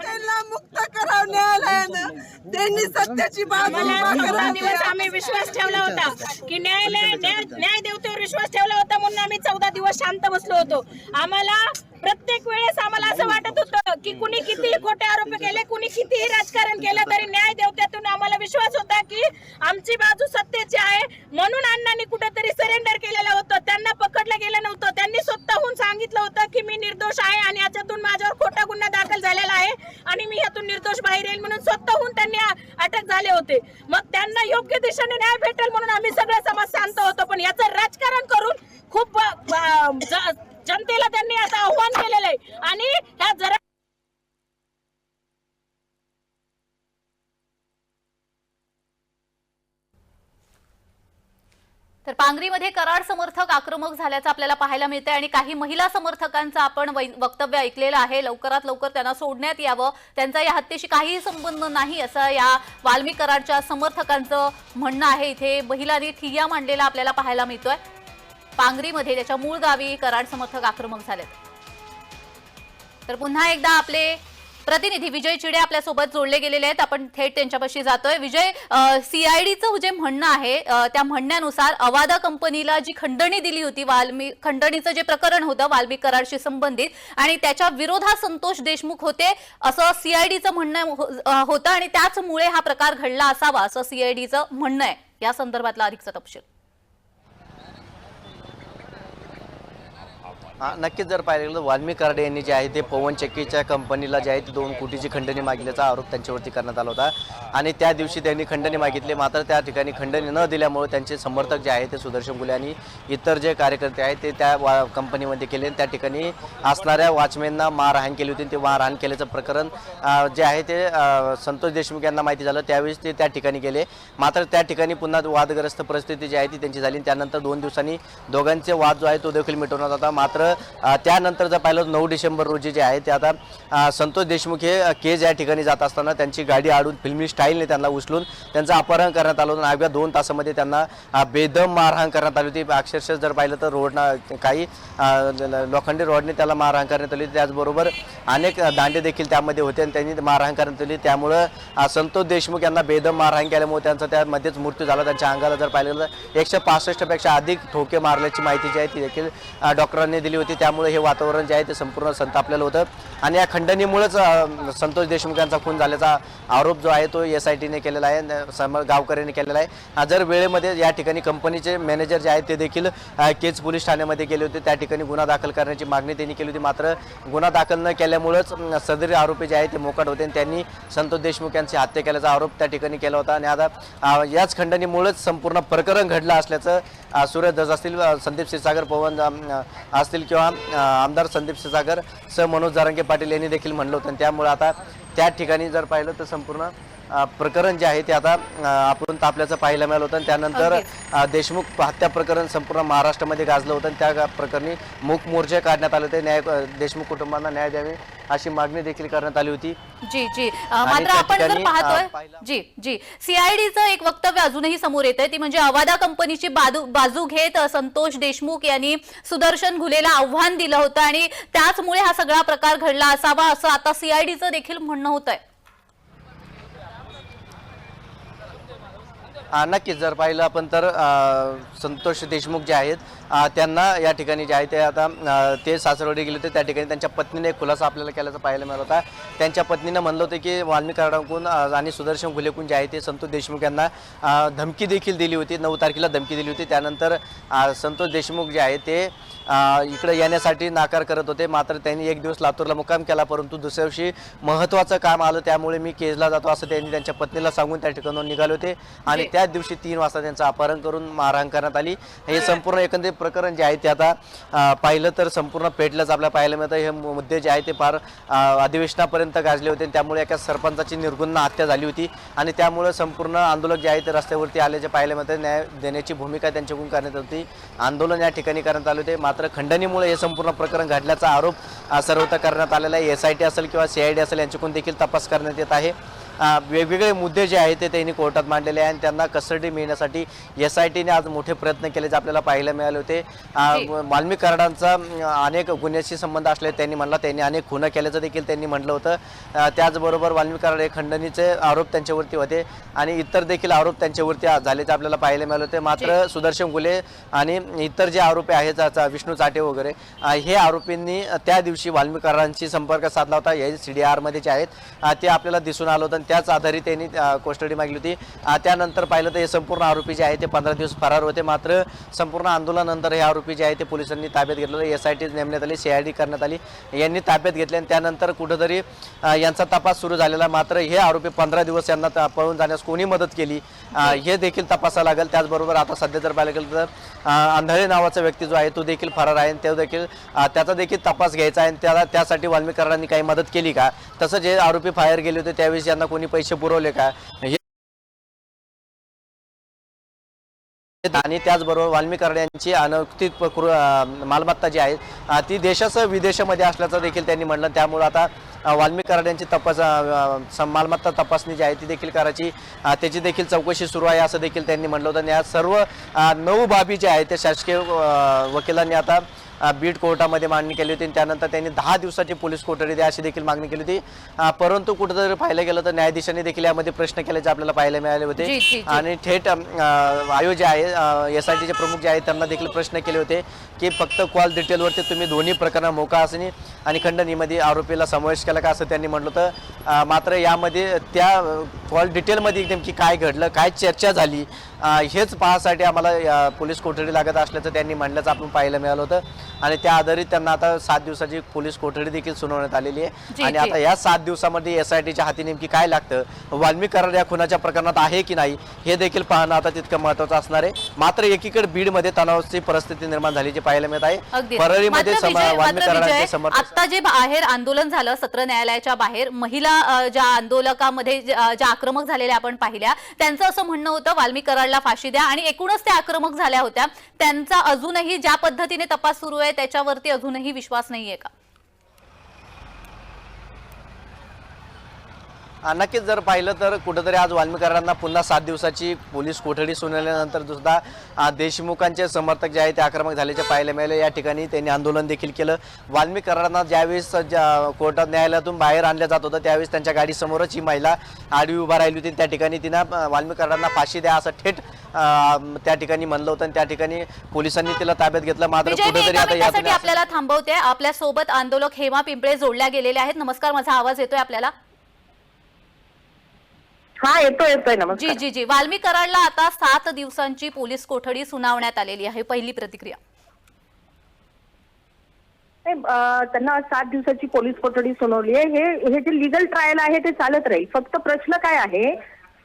त्यांना मुक्त करावं न्यायालयानं. त्यांनी सत्याची दिवस आम्ही विश्वास ठेवला होता की न्याय देवतेवर विश्वास ठेवला होता म्हणून आम्ही 14 दिवस शांत बसलो होतो. आम्हाला प्रत्येक वेळेस आम्हाला असं वाटत होतं की कुणी कितीही खोटे आरोप केले, कुणी कितीही राजकारण केलं तरी न्याय देवत्यातून आम्हाला विश्वास होता की आमची बाजू सत्तेची आहे. म्हणून अण्णांनी कुठेतरी सरेंडर केलेलं होतं, त्यांना पकडलं गेलं नव्हतं. त्यांनी स्वतःहून सांगितलं होतं की मी निर्दोष आहे आणि याच्यातून माझ्यावर खोटा गुन्हा दाखल झालेला आहे आणि मी यातून निर्दोष बाहेर येईल म्हणून स्वतःहून त्यांनी अटक झाले होते. मग त्यांना योग्य दिशेने न्याय भेटेल म्हणून आम्ही सगळे समाज शांत होतो. पण याचं राजकारण करून खूप जनतेला त्यांनी आता आव्हान केलेलं आहे आणि ह्या जरा तर पांगरीमध्ये कराड समर्थक आक्रमक झाल्याचं आपल्याला पाहायला मिळते आणि काही महिला समर्थकांचं आपण वक्तव्य ऐकलेलं आहे. लवकरात लवकर त्यांना सोडण्यात यावं, त्यांचा या हत्येशी काहीही संबंध नाही असं या वाल्मी कराडच्या समर्थकांचं म्हणणं आहे. इथे महिलांनी ठिय्या मांडलेला आपल्याला पाहायला मिळतोय. पांगरीमध्ये त्याच्या मूळ गावी कराड समर्थक आक्रमक झालेत. तर पुन्हा एकदा आपले प्रतिनिधी विजय चिडे आपल्यासोबत जोडले गेलेले आहेत. आपण थेट त्यांच्यापाशी जातोय. विजय, सीआयडीचं जे म्हणणं आहे त्या म्हणण्यानुसार अवादा कंपनीला जी खंडणी दिली होती, खंडणीचं जे प्रकरण होतं वाल्मी कराडशी संबंधित, आणि त्याच्या विरोधात संतोष देशमुख होते असं सीआयडीचं म्हणणं होतं आणि त्याचमुळे हा प्रकार घडला असावा असं सीआयडीचं म्हणणं आहे. या संदर्भातला अधिकचा तपशील. नक्कीच जर पाहिलं गेलं तर वाल्मी कराड यांनी जे आहे ते पवन चक्कीच्या कंपनीला जे आहे ते 2 कोटीची खंडणी मागितल्याचा आरोप त्यांच्यावरती करण्यात आला होता आणि त्या दिवशी त्यांनी खंडणी मागितली. मात्र त्या ठिकाणी खंडणी न दिल्यामुळे त्यांचे समर्थक जे आहे ते सुदर्शन गुले आणि इतर जे कार्यकर्ते आहेत ते त्या कंपनीमध्ये केले. त्या ठिकाणी असणाऱ्या वॉचमॅनना मारहाण केली होती. ते मारहाण केल्याचं प्रकरण जे आहे ते संतोष देशमुख यांना माहिती झालं, त्यावेळेस ते त्या ठिकाणी गेले. मात्र त्या ठिकाणी पुन्हा वादग्रस्त परिस्थिती जी आहे ती त्यांची झाली. त्यानंतर 2 दिवसांनी दोघांचे वाद जो आहे तो देखील मिटवण्यात होता. मात्र त्यानंतर जर पाहिलं 9 डिसेंबर रोजी जे आहे ते आता संतोष देशमुख हे केज या ठिकाणी जात असताना त्यांची गाडी आडून फिल्मी स्टाईलने त्यांना उचलून त्यांचं अपहरण करण्यात आलं होतं. अवघ्या 2 तासामध्ये त्यांना बेदम मारहाण करण्यात आली होती. अक्षरशः जर पाहिलं तर रोडनं काही लोखंडी रोडने त्याला मारहाण करण्यात आली. त्याचबरोबर अनेक दांडे देखील त्यामध्ये होते आणि त्यांनी मारहाण करण्यात आली. त्यामुळं संतोष देशमुख यांना बेदम मारहाण केल्यामुळे त्यांचा त्यामध्येच मृत्यू झाला. त्यांच्या अंगाला जर पाहिलं तर 165 पेक्षा अधिक ठोके मारल्याची माहिती जी आहे ती देखील डॉक्टरांनी दिली होती. त्यामुळे हे वातावरण जे आहे ते संपूर्ण संतापलेलं होतं आणि या खंडणीमुळेच संतोष देशमुख यांचा खून झाल्याचा आरोप जो आहे तो SITने केलेला आहे, गावकऱ्यांनी केलेला आहे. जर वेळेमध्ये या ठिकाणी कंपनीचे मॅनेजर जे आहेत ते देखील केज पोलीस ठाण्यामध्ये गेले होते. त्या ठिकाणी गुन्हा दाखल करण्याची मागणी त्यांनी केली होती. मात्र गुन्हा दाखल न केल्यामुळेच सदरी आरोपी जे आहेत ते मोकाट होते आणि त्यांनी संतोष देशमुख यांची हत्या केल्याचा आरोप त्या ठिकाणी केला होता. आणि आता याच खंडणीमुळेच संपूर्ण प्रकरण घडलं असल्याचं सूरज धस असतील, संदीप क्षीरसागर पवन असतील किंवा आमदार संदीप क्षीरसागर सह मनोज जरांगे पाटील यांनी देखील म्हणलं होतं. त्यामुळे आता त्या ठिकाणी जर पाहिलं तर संपूर्ण प्रकरण जे आहे ते आता आपण तापल्याचं पाहायला मिळालं होतं. त्यानंतर देशमुख हत्या प्रकरण संपूर्ण महाराष्ट्रामध्ये गाजलं होतं. त्या प्रकरणी मूक मोर्चे काढण्यात आले होते. देशमुख कुटुंबांना न्याय द्यावे अशी मागणी देखील करण्यात आली होती. जी मात्र आपण जर पाहतोय जी सीआयडीचं एक वक्तव्य अजूनही समोर येतंय, ती म्हणजे अवादा कंपनीची बाजू घेत संतोष देशमुख यांनी सुदर्शन घुलेला आव्हान दिलं होतं आणि त्याचमुळे हा सगळा प्रकार घडला असावा असं आता सीआयडीचं देखील म्हणणं होतंय. नक्कीच जर पाहिलं आपण तर संतोष देशमुख जे आहेत त्यांना या ठिकाणी जे आहे ते आता ते सासरवाडी गेले होते. त्या ठिकाणी त्यांच्या पत्नीने एक खुलासा आपल्याला केल्याचं पाहायला मिळाला होता. त्यांच्या पत्नीनं म्हणलं होतं की वाल्मी कराडकडून आणि सुदर्शन घुलेकून जे आहे ते संतोष देशमुख यांना धमकी देखील दिली होती. 9 तारखेला धमकी दिली होती. त्यानंतर संतोष देशमुख जे आहे ते इकडे येण्यासाठी नाकार करत होते. मात्र त्यांनी एक दिवस लातूरला मुक्काम केला, परंतु दुसऱ्या दिवशी महत्त्वाचं काम आलं त्यामुळे मी केजला जातो असं त्यांनी त्यांच्या पत्नीला सांगून त्या ठिकाणाहून निघाले होते आणि त्याच दिवशी 3 वाजता त्यांचं अपहरण करून मारहाण करण्यात आली. हे संपूर्ण एकंदरीत प्रकरण जे आहे ते आता पाहिलं तर संपूर्ण पेटलंच आपल्याला पाहायला मिळतं. हे मुद्दे जे आहे ते फार अधिवेशनापर्यंत गाजले होते. त्यामुळे एका सरपंचाची निर्गुण हत्या झाली होती आणि त्यामुळे संपूर्ण आंदोलक जे आहे ते रस्त्यावरती आल्याचे पाहायला मिळतं. न्याय देण्याची भूमिका त्यांच्याकडून करण्यात होती. आंदोलन या ठिकाणी करण्यात आले होते. मात्र खंडणीमुळे हे संपूर्ण प्रकरण घडल्याचा आरोप सर्वत्र करण्यात आलेला आहे. SIT असेल किंवा CID असेल यांच्याकडून देखील तपास करण्यात येत आहे. वेगवेगळे मुद्दे जे आहेत ते त्यांनी कोर्टात मांडलेले आहे आणि त्यांना कस्टडी मिळण्यासाठी SITने आज मोठे प्रयत्न केल्याचे आपल्याला पाहायला मिळाले होते. वाल्मिक कराडांचा अनेक गुन्ह्याशी संबंध असले त्यांनी म्हणला, त्यांनी अनेक खुनं केल्याचं देखील त्यांनी म्हटलं होतं. त्याचबरोबर वाल्मिक कराड हे खंडणीचे आरोप त्यांच्यावरती होते आणि इतर देखील आरोप त्यांच्यावरती झाल्याचे आपल्याला पाहायला मिळाले होते. मात्र सुदर्शन गुले आणि इतर जे आरोपी आहेत विष्णू चाटे वगैरे हे आरोपींनी त्या दिवशी वाल्मिक कराडांशी संपर्क साधला होता. हे CDR मध्ये जे आहेत ते आपल्याला दिसून आलं होतं आणि त्याच आधारे त्यांनी कोस्टडी मागली होती. त्यानंतर पाहिलं तर हे संपूर्ण आरोपी जे आहेत ते 15 दिवस फरार होते. मात्र संपूर्ण आंदोलनानंतर हे आरोपी जे आहेत ते पोलिसांनी ताब्यात घेतलं. SIT नेमण्यात आली, CID करण्यात आली, यांनी ताब्यात घेतले आणि त्यानंतर कुठंतरी यांचा तपास सुरू झालेला. मात्र हे आरोपी 15 दिवस यांना पळून जाण्यास कोणी मदत केली हे देखील तपासायला लागेल. त्याचबरोबर आता सध्या जर पाहायला गेलं तर अंधळे नावाचा व्यक्ती जो आहे तो देखील फरार आहे. तो देखील त्याचा देखील तपास घ्यायचा आहे. त्यासाठी वाल्मिक कराडांनी काही मदत केली का, तसं जे आरोपी बाहेर गेले होते त्यावेळेस यांना कोणी पैसे पुरवले का, आणि त्याचबरोबर वाल्मिक कराड यांची अनौक्तिक मालमत्ता जी आहे ती देशासह विदेशामध्ये असल्याचं देखील त्यांनी म्हटलं. त्यामुळे आता वाल्मिक कराड यांची मालमत्ता तपासणी जी आहे ती देखील करायची, त्याची देखील चौकशी सुरू आहे असं देखील त्यांनी म्हटलं होतं. आणि या सर्व 9 बाबी ज्या आहेत त्या शासकीय वकिलांनी आता बीड कोर्टामध्ये मागणी केली होती. त्यानंतर त्यांनी 10 दिवसाची पोलीस कोठडी द्या अशी देखील मागणी केली होती. परंतु कुठेतरी पाहायला गेलं तर न्यायाधीशांनी देखील यामध्ये प्रश्न केल्याचे आपल्याला पाहायला मिळाले होते. आणि थेट आयोग जे आहे SITचे प्रमुख जे आहेत त्यांना देखील प्रश्न केले होते की फक्त कॉल डिटेलवरती तुम्ही दोन्ही प्रकरण मोका असणे आणि खंडणीमध्ये आरोपीला समावेश केला का असं त्यांनी म्हटलं होतं. मात्र यामध्ये त्या कॉल डिटेलमध्ये नेमकी काय घडलं, काय चर्चा झाली हेच पाहण्यासाठी आम्हाला पोलीस कोठडी लागत असल्याचं त्यांनी म्हणल्याचं आपण पाहायला मिळालं होतं. आणि त्या आधारित त्यांना आता 7 दिवसाची पोलीस कोठडी देखील सुनावण्यात आलेली आहे. आणि आता या 7 दिवसामध्ये SITच्या हाती नेमकी काय लागतं, वाल्मिक कराड या खुनाच्या प्रकरणात आहे की नाही हे देखील पाहणं आता तितकं महत्त्वाचं असणार आहे. मात्र एकीकडे बीडमध्ये तणावाची परिस्थिती निर्माण झाली जी पाहायला मिळत आहे. परळीमध्ये वाल्मिक कराडांचे समर्थक आता जे बाहेर आंदोलन झालं सत्र न्यायालयाच्या बाहेर, महिला ज्या आंदोलकामध्ये ज्या आक्रमक झालेल्या आपण पाहिल्या, त्यांचं असं म्हणणं होतं वाल्मिक कराडला फाशी द्या आणि एकूणच त्या आक्रमक झाल्या होत्या. त्यांचा अजूनही ज्या पद्धतीने तपास सुरू आहे त्याच्यावरती अजूनही विश्वास नाहीये का? नक्कीच जर पाहिलं तर कुठेतरी आज वाल्मिक कराडांना पुन्हा 7 दिवसाची पोलीस कोठडी सुनावल्यानंतर सुद्धा देशमुखांचे समर्थक जे आहेत ते आक्रमक झाल्याचे पाहायला मिळाले. या ठिकाणी त्यांनी आंदोलन देखील केलं. वाल्मिक कराडांना ज्यावेळेस कोर्टात न्यायालयातून बाहेर आणलं जात होतं त्यावेळेस त्यांच्या गाडीसमोरच ही महिला आडवी उभा राहिली होती. त्या ठिकाणी तिनं वाल्मिक कराडांना फाशी द्या असं थेट त्या ठिकाणी म्हणलं होतं आणि त्या ठिकाणी पोलिसांनी तिला ताब्यात घेतलं. मात्र कुठेतरी आता यासाठी आपल्याला थांबवते. आपल्या सोबत आंदोलक हेमा पिंपळे जोडल्या गेलेले आहेत. नमस्कार, माझा आवाज येतोय आपल्याला? हा, येतोय नमस्कार. जी. वाल्मिक कराडला आता 7 दिवसांची पोलीस कोठडी सुनावण्यात आलेली आहे. पहिली प्रतिक्रिया? त्यांना 7 दिवसाची पोलीस कोठडी सुनावली आहे. हे जे लिगल ट्रायल आहे ते चालत राहील. फक्त प्रश्न काय आहे,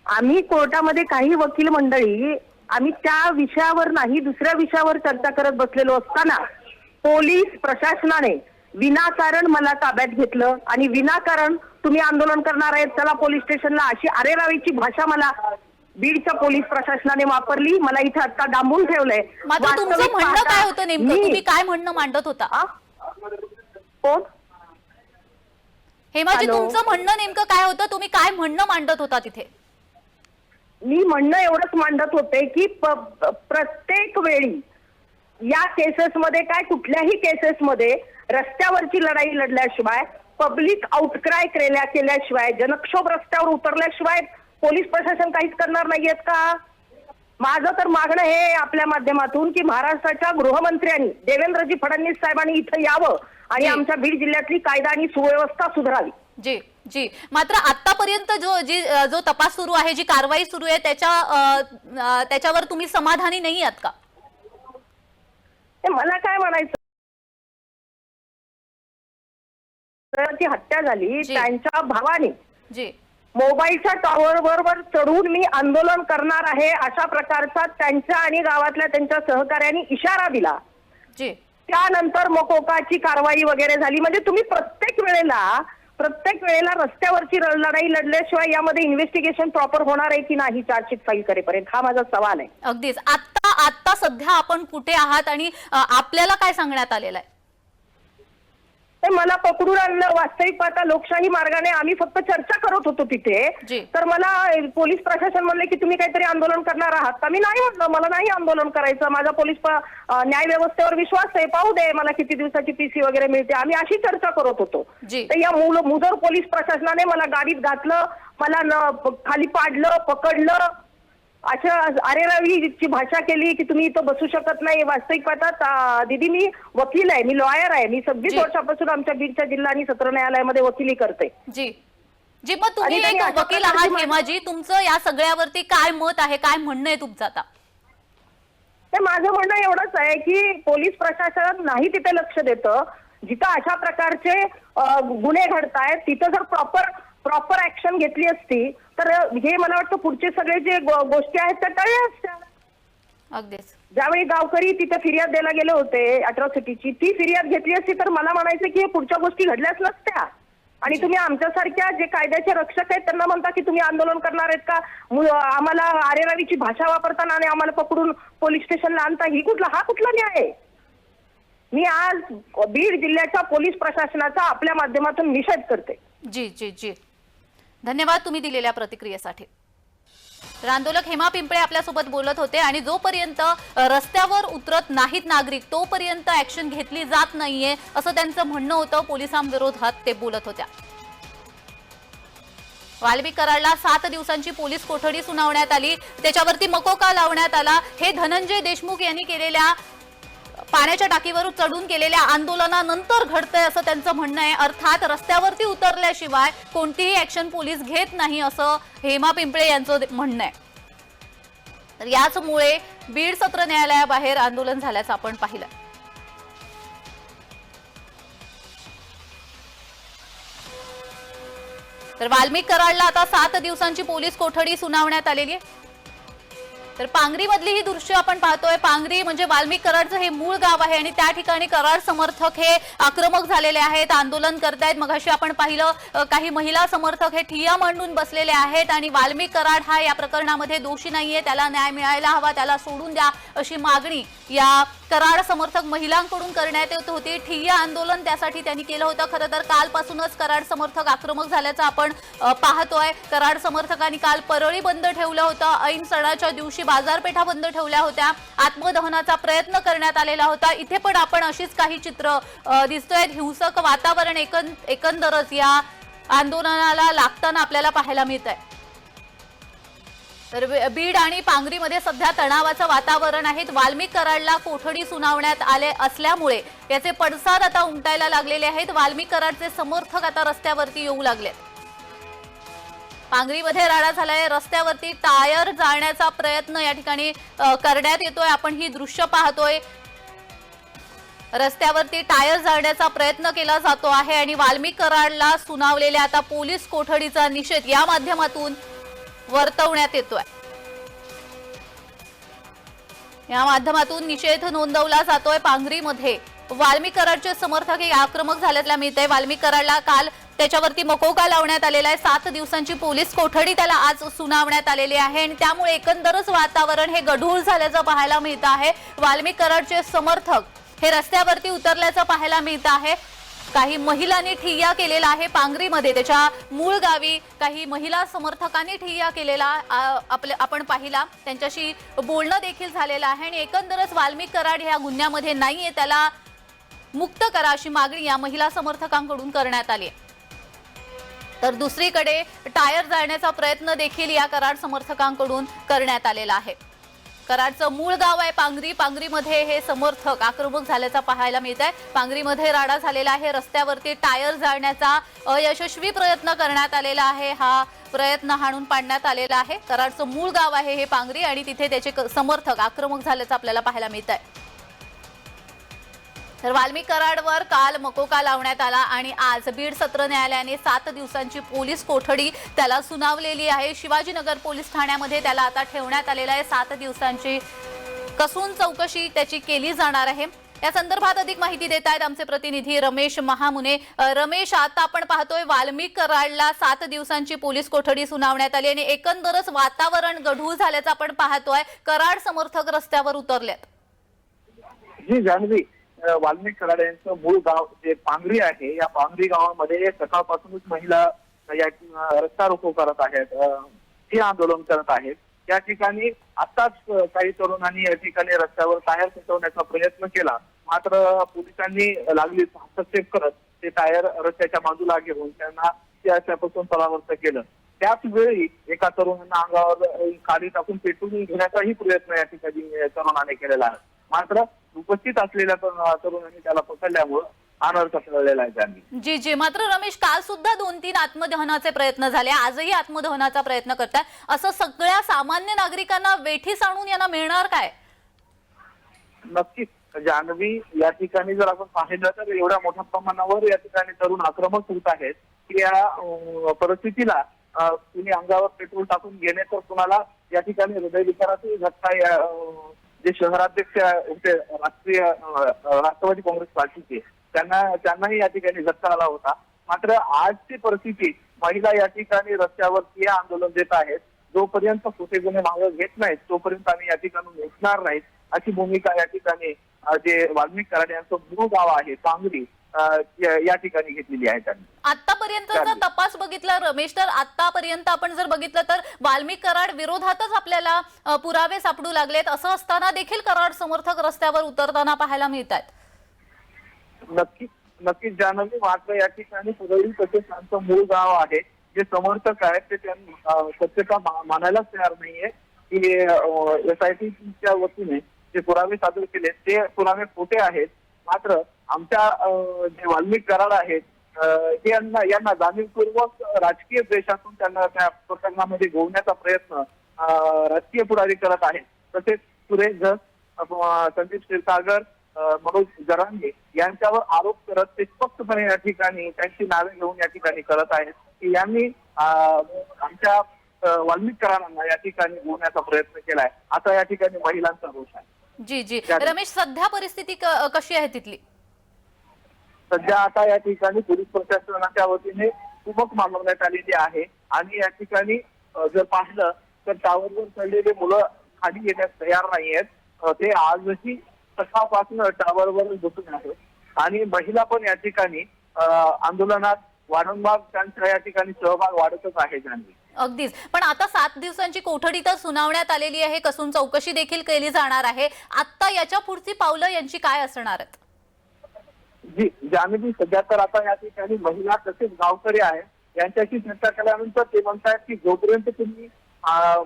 आम्ही कोर्टामध्ये काही वकील मंडळी आम्ही त्या विषयावर नाही दुसऱ्या विषयावर चर्चा करत बसलेलो असताना पोलीस प्रशासनाने विनाकारण मला ताब्यात घेतलं आणि विनाकारण तुम्ही आंदोलन करणार आहेत चला पोलीस स्टेशनला, अशी अरेरावीची भाषा मला बीडच्या पोलीस प्रशासनाने वापरली. मला इथे आता डांबून ठेवलंय. मात्र तुमचं म्हणणं काय होतं नेमकं? तुम्ही काय म्हणणं मांडत होता? कोण? हेमाजी, तुमचं म्हणणं नेमकं काय होतं? तुम्ही काय म्हणणं मांडत होता तिथे? मी म्हणणं एवढंच मांडत होते की प्रत्येक वेळी या केसेसमध्ये काय कुठल्याही केसेसमध्ये रस्त्यावरची लढाई लढल्याशिवाय, पब्लिक आउटक्राय केल्याशिवाय, जनक्षोभ रस्त्यावर उतरल्याशिवाय पोलीस प्रशासन काहीच करणार नाहीयेत का? माझं तर मागणं हे आपल्या माध्यमातून की महाराष्ट्राच्या गृहमंत्र्यांनी देवेंद्रजी फडणवीस साहेबांनी इथं यावं आणि आमच्या बीड जिल्ह्यातली कायदा आणि सुव्यवस्था सुधारावी. जी. मात्र आतापर्यंत जो तपास सुरू आहे, जी कारवाई सुरू आहे त्याच्यावर तुम्ही समाधानी नाही आहात का? मला काय म्हणायचं, ची हत्या झाली त्यांच्या भावाने मोबाईलच्या टॉवर वर चढून मी आंदोलन करणार आहे अशा प्रकारचा त्यांच्या आणि गावातल्या त्यांच्या सहकार्यांनी इशारा दिला. त्यानंतर मकोकाची कारवाई वगैरे झाली. म्हणजे तुम्ही प्रत्येक वेळेला रस्त्यावरची लढाई लढल्याशिवाय यामध्ये इन्व्हेस्टिगेशन प्रॉपर होणार आहे की नाही चार्जशीट फाईल करेपर्यंत, हा माझा सवाल आहे. अगदीच. आता सध्या आपण कुठे आहात आणि आपल्याला काय सांगण्यात आलेलं आहे? तर मला पकडून आणलं. वास्तविक पाहता लोकशाही मार्गाने आम्ही फक्त चर्चा करत होतो जी. तिथे. तर मला पोलीस प्रशासन म्हणले की तुम्ही काहीतरी आंदोलन करणार आहात का? मी नाही म्हटलं, मला नाही आंदोलन करायचं, माझा न्याय व्यवस्थेवर विश्वास आहे, पाहू दे मला किती दिवसाची PC वगैरे मिळते. आम्ही अशी चर्चा करत होतो. जी. तर या मुजोर पोलीस प्रशासनाने मला गाडीत घातलं, मला खाली पाडलं, पकडलं, अशा अरेरावीची भाषा केली की तुम्ही इथं बसू शकत नाही. वास्तविक पाहता दीदी मी वकील आहे, मी लॉयर आहे, मी 26 जी. वर्षापासून आमच्या बीडच्या जिल्हा आणि सत्र न्यायालयामध्ये वकिली करते. जी जी मग तुम्ही आणि त्यांनी एक अशा वकील प्रकारची आहात हेमाजी, तुमचं या सगळ्यावरती काय मत आहे, काय म्हणणं आहे तुमचं आता? तर माझं म्हणणं एवढंच आहे की पोलीस प्रशासन नाही तिथे लक्ष देतं. जिथं अशा प्रकारचे गुन्हे घडतायत तिथं जर प्रॉपर ऍक्शन घेतली असती तर हे मला वाटतं पुढचे सगळे जे गोष्टी आहेत त्या टळल्या असत्या. अगदीच. ज्यावेळी गावकरी तिथे फिर्याद द्यायला गेले होते अट्रॉसिटीची, ती फिर्याद घेतली असती तर मला म्हणायचं की पुढच्या गोष्टी घडल्याच नसत्या. आणि तुम्ही आमच्यासारख्या जे कायद्याचे रक्षक आहेत त्यांना म्हणता की तुम्ही आंदोलन करणार आहेत का? आम्हाला आरेरावीची भाषा वापरताना आणि आम्हाला पकडून पोलीस स्टेशनला आणता, हा कुठला न्याय आहे? मी आज बीड जिल्ह्याच्या पोलीस प्रशासनाचा आपल्या माध्यमातून निषेध करते. जी जी जी धन्यवाद तुम्ही दिलेल्या प्रतिक्रियेसाठी. तर आंदोलक हेमा पिंपळे आपल्यासोबत बोलत होते आणि जोपर्यंत रस्त्यावर उतरत नाहीत नागरिक तोपर्यंत ऍक्शन घेतली जात नाहीये असं त्यांचं म्हणणं होतं. पोलिसांविरोधात ते बोलत होत्या. वाल्मिक कराडला 7 दिवसांची पोलीस कोठडी सुनावण्यात आली, त्याच्यावरती मकोका लावण्यात आला. हे धनंजय देशमुख यांनी केलेल्या पाण्याच्या टाकीवर चढून केलेल्या आंदोलनानंतर घडतंय असं त्यांचं म्हणणं आहे. अर्थात रस्त्यावरती उतरल्याशिवाय कोणतीही ऍक्शन पोलीस घेत नाही असं हेमा पिंपळे यांचं म्हणणं आहे. तर याचमुळे बीड सत्र न्यायालयाबाहेर आंदोलन झाल्याचं आपण पाहिलं. तर वाल्मिक कराडला आता 7 दिवसांची पोलीस कोठडी सुनावण्यात आलेली आहे. तर पांगरी मधली ही दृश्य आपण पाहतोय. पांगरी म्हणजे वाल्मिक कराडचं हे मूळ गाव आहे आणि त्या ठिकाणी कराड समर्थक हे आक्रमक झालेले आहेत, आंदोलन करतायत. मगाशी आपण पाहिलं काही महिला समर्थक हे ठिय्या मांडून बसलेले आहेत आणि वाल्मिक कराड हा या प्रकरणामध्ये दोषी नाहीये, त्याला न्याय मिळायला हवा, त्याला सोडून द्या अशी मागणी या कराड समर्थक महिलांकडून करण्यात येत होती. ठिय्या आंदोलन त्यासाठी त्यांनी केलं होतं. खरं तर कालपासूनच कराड समर्थक आक्रमक झाल्याचं आपण पाहतोय. कराड समर्थकांनी काल परळी बंद ठेवलं होतं. ऐन सणाच्या दिवशी बाजारपेठा बंद ठेवल्या होत्या. आत्मदहनाचा प्रयत्न करण्यात आलेला होता. इथे पण आपण अशीच काही चित्र दिसतोय. हिंसक वातावरण एकंदरच या आंदोलनाला लागताना आपल्याला पाहायला मिळत आहे. तर बीड आणि पांगरीमध्ये सध्या तणावाचं वातावरण आहे. वाल्मिक कराडला कोठडी सुनावण्यात आले असल्यामुळे याचे पडसाद आता उमटायला लागलेले आहेत. वाल्मिक कराडचे समर्थक आता रस्त्यावरती येऊ लागलेत. पांगरीमध्ये राडा झालाय. रस्त्यावरती टायर जाळण्याचा प्रयत्न या ठिकाणी करण्यात येतोय. आपण ही दृश्य पाहतोय. रस्त्यावरती टायर जाळण्याचा प्रयत्न केला जातो आहे आणि वाल्मिक कराडला सुनावलेल्या आता पोलीस कोठडीचा निषेध या माध्यमातून वर्तवण्यात येतोय. या माध्यमातून निषेध नोंदवला जातोय. पांगरीमध्ये वाल्मिक कराडचे समर्थक हे आक्रमक झाल्याला मिळते. वाल्मिक कराडला काल त्याच्यावरती मकोका लावण्यात आलेला आहे. 7 दिवसांची पोलीस कोठडी त्याला आज सुनावण्यात आलेली आहे आणि त्यामुळे एकंदरच वातावरण हे गढूळ झाल्याचं पाहायला मिळत आहे. वाल्मिक कराडचे समर्थक हे रस्त्यावरती उतरल्याचं पाहायला मिळत आहे. काही महिलांनी ठिय्या केलेला आहे. पांगरीमध्ये त्याच्या मूळ गावी काही महिला समर्थकांनी ठिय्या केलेला आपण पाहिला. त्यांच्याशी बोलणं देखील झालेलं आहे आणि एकंदरच वाल्मिक कराड ह्या गुन्ह्यामध्ये नाहीये, त्याला मुक्त करा अशी मागणी या महिला समर्थकांकडून करण्यात आली. तर दुसरीकडे टायर जाळण्याचा प्रयत्न देखील या कराड समर्थकांकडून करण्यात आलेला आहे. कराडचं मूळ गाव आहे पांगरी. पांगरीमध्ये हे समर्थक आक्रमक झाल्याचा पाहायला मिळत आहे. पांगरीमध्ये राडा झालेला आहे. रस्त्यावरती टायर जाळण्याचा अयशस्वी प्रयत्न करण्यात आलेला आहे. हा प्रयत्न हाणून पाडण्यात आलेला आहे. कराडचं मूळ गाव आहे हे पांगरी आणि तिथे त्याचे समर्थक आक्रमक झाल्याचं आपल्याला पाहायला मिळत आहे. तर वाल्मिक कराडवर काल मकोका लावण्यात आला आणि आज बीड सत्र न्यायालयाने 7 दिवसांची पोलीस कोठडी त्याला सुनावलेली आहे. शिवाजीनगर पोलीस ठाण्यामध्ये त्याला आता ठेवण्यात आलेला आहे. 7 दिवसांची कसून चौकशी त्याची केली जाणार आहे. या संदर्भात अधिक माहिती देत आहेत आमचे प्रतिनिधी रमेश महामुने. रमेश, आता आपण पाहतोय वाल्मिक कराडला 7 दिवसांची पोलीस कोठडी सुनावण्यात आली आणि एकंदरच वातावरण गढूळ झाल्याचं आपण पाहतोय. कराड समर्थक रस्त्यावर उतरलेत. जी जानवी, वाल्मिक कराड यांचं मूळ गाव जे पांगरी आहे, या पांगरी गावामध्ये सकाळपासूनच महिला या रस्ता रोको करत आहेत, हे आंदोलन करत आहेत. या ठिकाणी आताच काही तरुणांनी या ठिकाणी रस्त्यावर टायर पेटवण्याचा प्रयत्न केला, मात्र पोलिसांनी लागली हस्तक्षेप करत ते टायर रस्त्याच्या बाजूला घेऊन त्यांना त्यापासून परावृत्त केलं. त्याच वेळी एका तरुणांना अंगावर काडी टाकून पेटवून घेण्याचाही प्रयत्न या ठिकाणी तरुणाने केलेला आहे, मात्र उपस्थित असलेल्या तरुणांनी त्याला पकडल्यामुळे अनर्थ टळलेला आहे त्यांनी. जी जी, मात्र रमेश, काल सुद्धा 2-3 आत्मदहनाचे प्रयत्न झाले, आजही आत्मदहनाचा प्रयत्न करताय. असं सगळ्या सामान्य नागरिकांना वेठीस आणून यांना मिळणार काय? नक्कीच जान्हवी, या ठिकाणी जर आपण पाहिलं तर एवढ्या मोठ्या प्रमाणावर या ठिकाणी तरुण आक्रमक होत आहेत की या परिस्थितीला कुणी अंगावर पेट्रोल टाकून घेणे तर कुणाला या ठिकाणी हृदयविकाराचा झटका या जे शहराध्यक्ष होते राष्ट्रवादी काँग्रेस पार्टीचे त्यांनाही या ठिकाणी झटका आला होता. मात्र आजची परिस्थिती, महिला या ठिकाणी रस्त्यावरती आंदोलन देत आहेत. जोपर्यंत खोटे गुन्हे मागे घेत नाहीत तोपर्यंत आम्ही या ठिकाणी उठणार नाहीत, अशी भूमिका या ठिकाणी जे वाल्मिक कराड यांचं मूळ गाव आहे पांगरी या ठिकाणी घेतलेली आहे त्यांनी. आतापर्यंतचा तपास बघितला रमेश, तर आतापर्यंत आपण जर बघितलं तर वाल्मिक कराड विरोधातच आपल्याला पुरावे सापडू लागलेत. असं असताना देखील कराड समर्थक रस्त्यावर उतरताना पाहायला मिळतात. नक्कीच जान्हवी, मात्र या ठिकाणी परळी तसेच त्यांचं मूळ गाव आहे. जे समर्थक आहेत ते त्यांना सत्यता मानायलाच तयार नाहीये की SITच्या वतीने जे पुरावे सादर केले ते पुरावे खोटे आहेत. मात्र आमच्या जे वाल्मिक कराड आहेत यांना जाणीवपूर्वक राजकीय द्वेषातून त्यांना त्या प्रकरणामध्ये गोवण्याचा प्रयत्न राजकीय पुढारी करत आहेत. तसेच सुरेश धस, संदीप क्षीरसागर, मनोज जरांगे यांच्यावर आरोप करत ते स्पष्टपणे या ठिकाणी त्यांची नावे घेऊन या ठिकाणी करत आहेत की यांनी आमच्या वाल्मिक कराडांना या ठिकाणी गोवण्याचा प्रयत्न केलाय, असा या ठिकाणी महिलांचा रोष आहे. जी जी रमेश, सध्या परिस्थिती कशी आहे तिथली? सध्या आता या ठिकाणी पोलीस प्रशासनाच्या वतीने कुमक मागवण्यात आलेली आहे आणि या ठिकाणी जर पाहिलं तर टावरवर चढलेले मुलं खाली येण्यास तयार नाहीयेत. ते आजही सकाळपासून टावरवर बसून आहेत आणि महिला पण या ठिकाणी आंदोलनात वारंवार त्यांच्या या ठिकाणी सहभाग वाढतच आहे त्यांनी. अगदीच, पण आता 7 दिवसांची कोठडी तर सुनावण्यात आलेली आहे, कसून चौकशी देखील केली जाणार आहे. आता याच्या पुढची पावलं यांची काय असणार आहेत? जी जान्हवी, सध्या तर आता या ठिकाणी महिला तसेच गावकरी आहेत, यांच्याशी चर्चा केल्यानंतर ते म्हणतायत की जोपर्यंत तुम्ही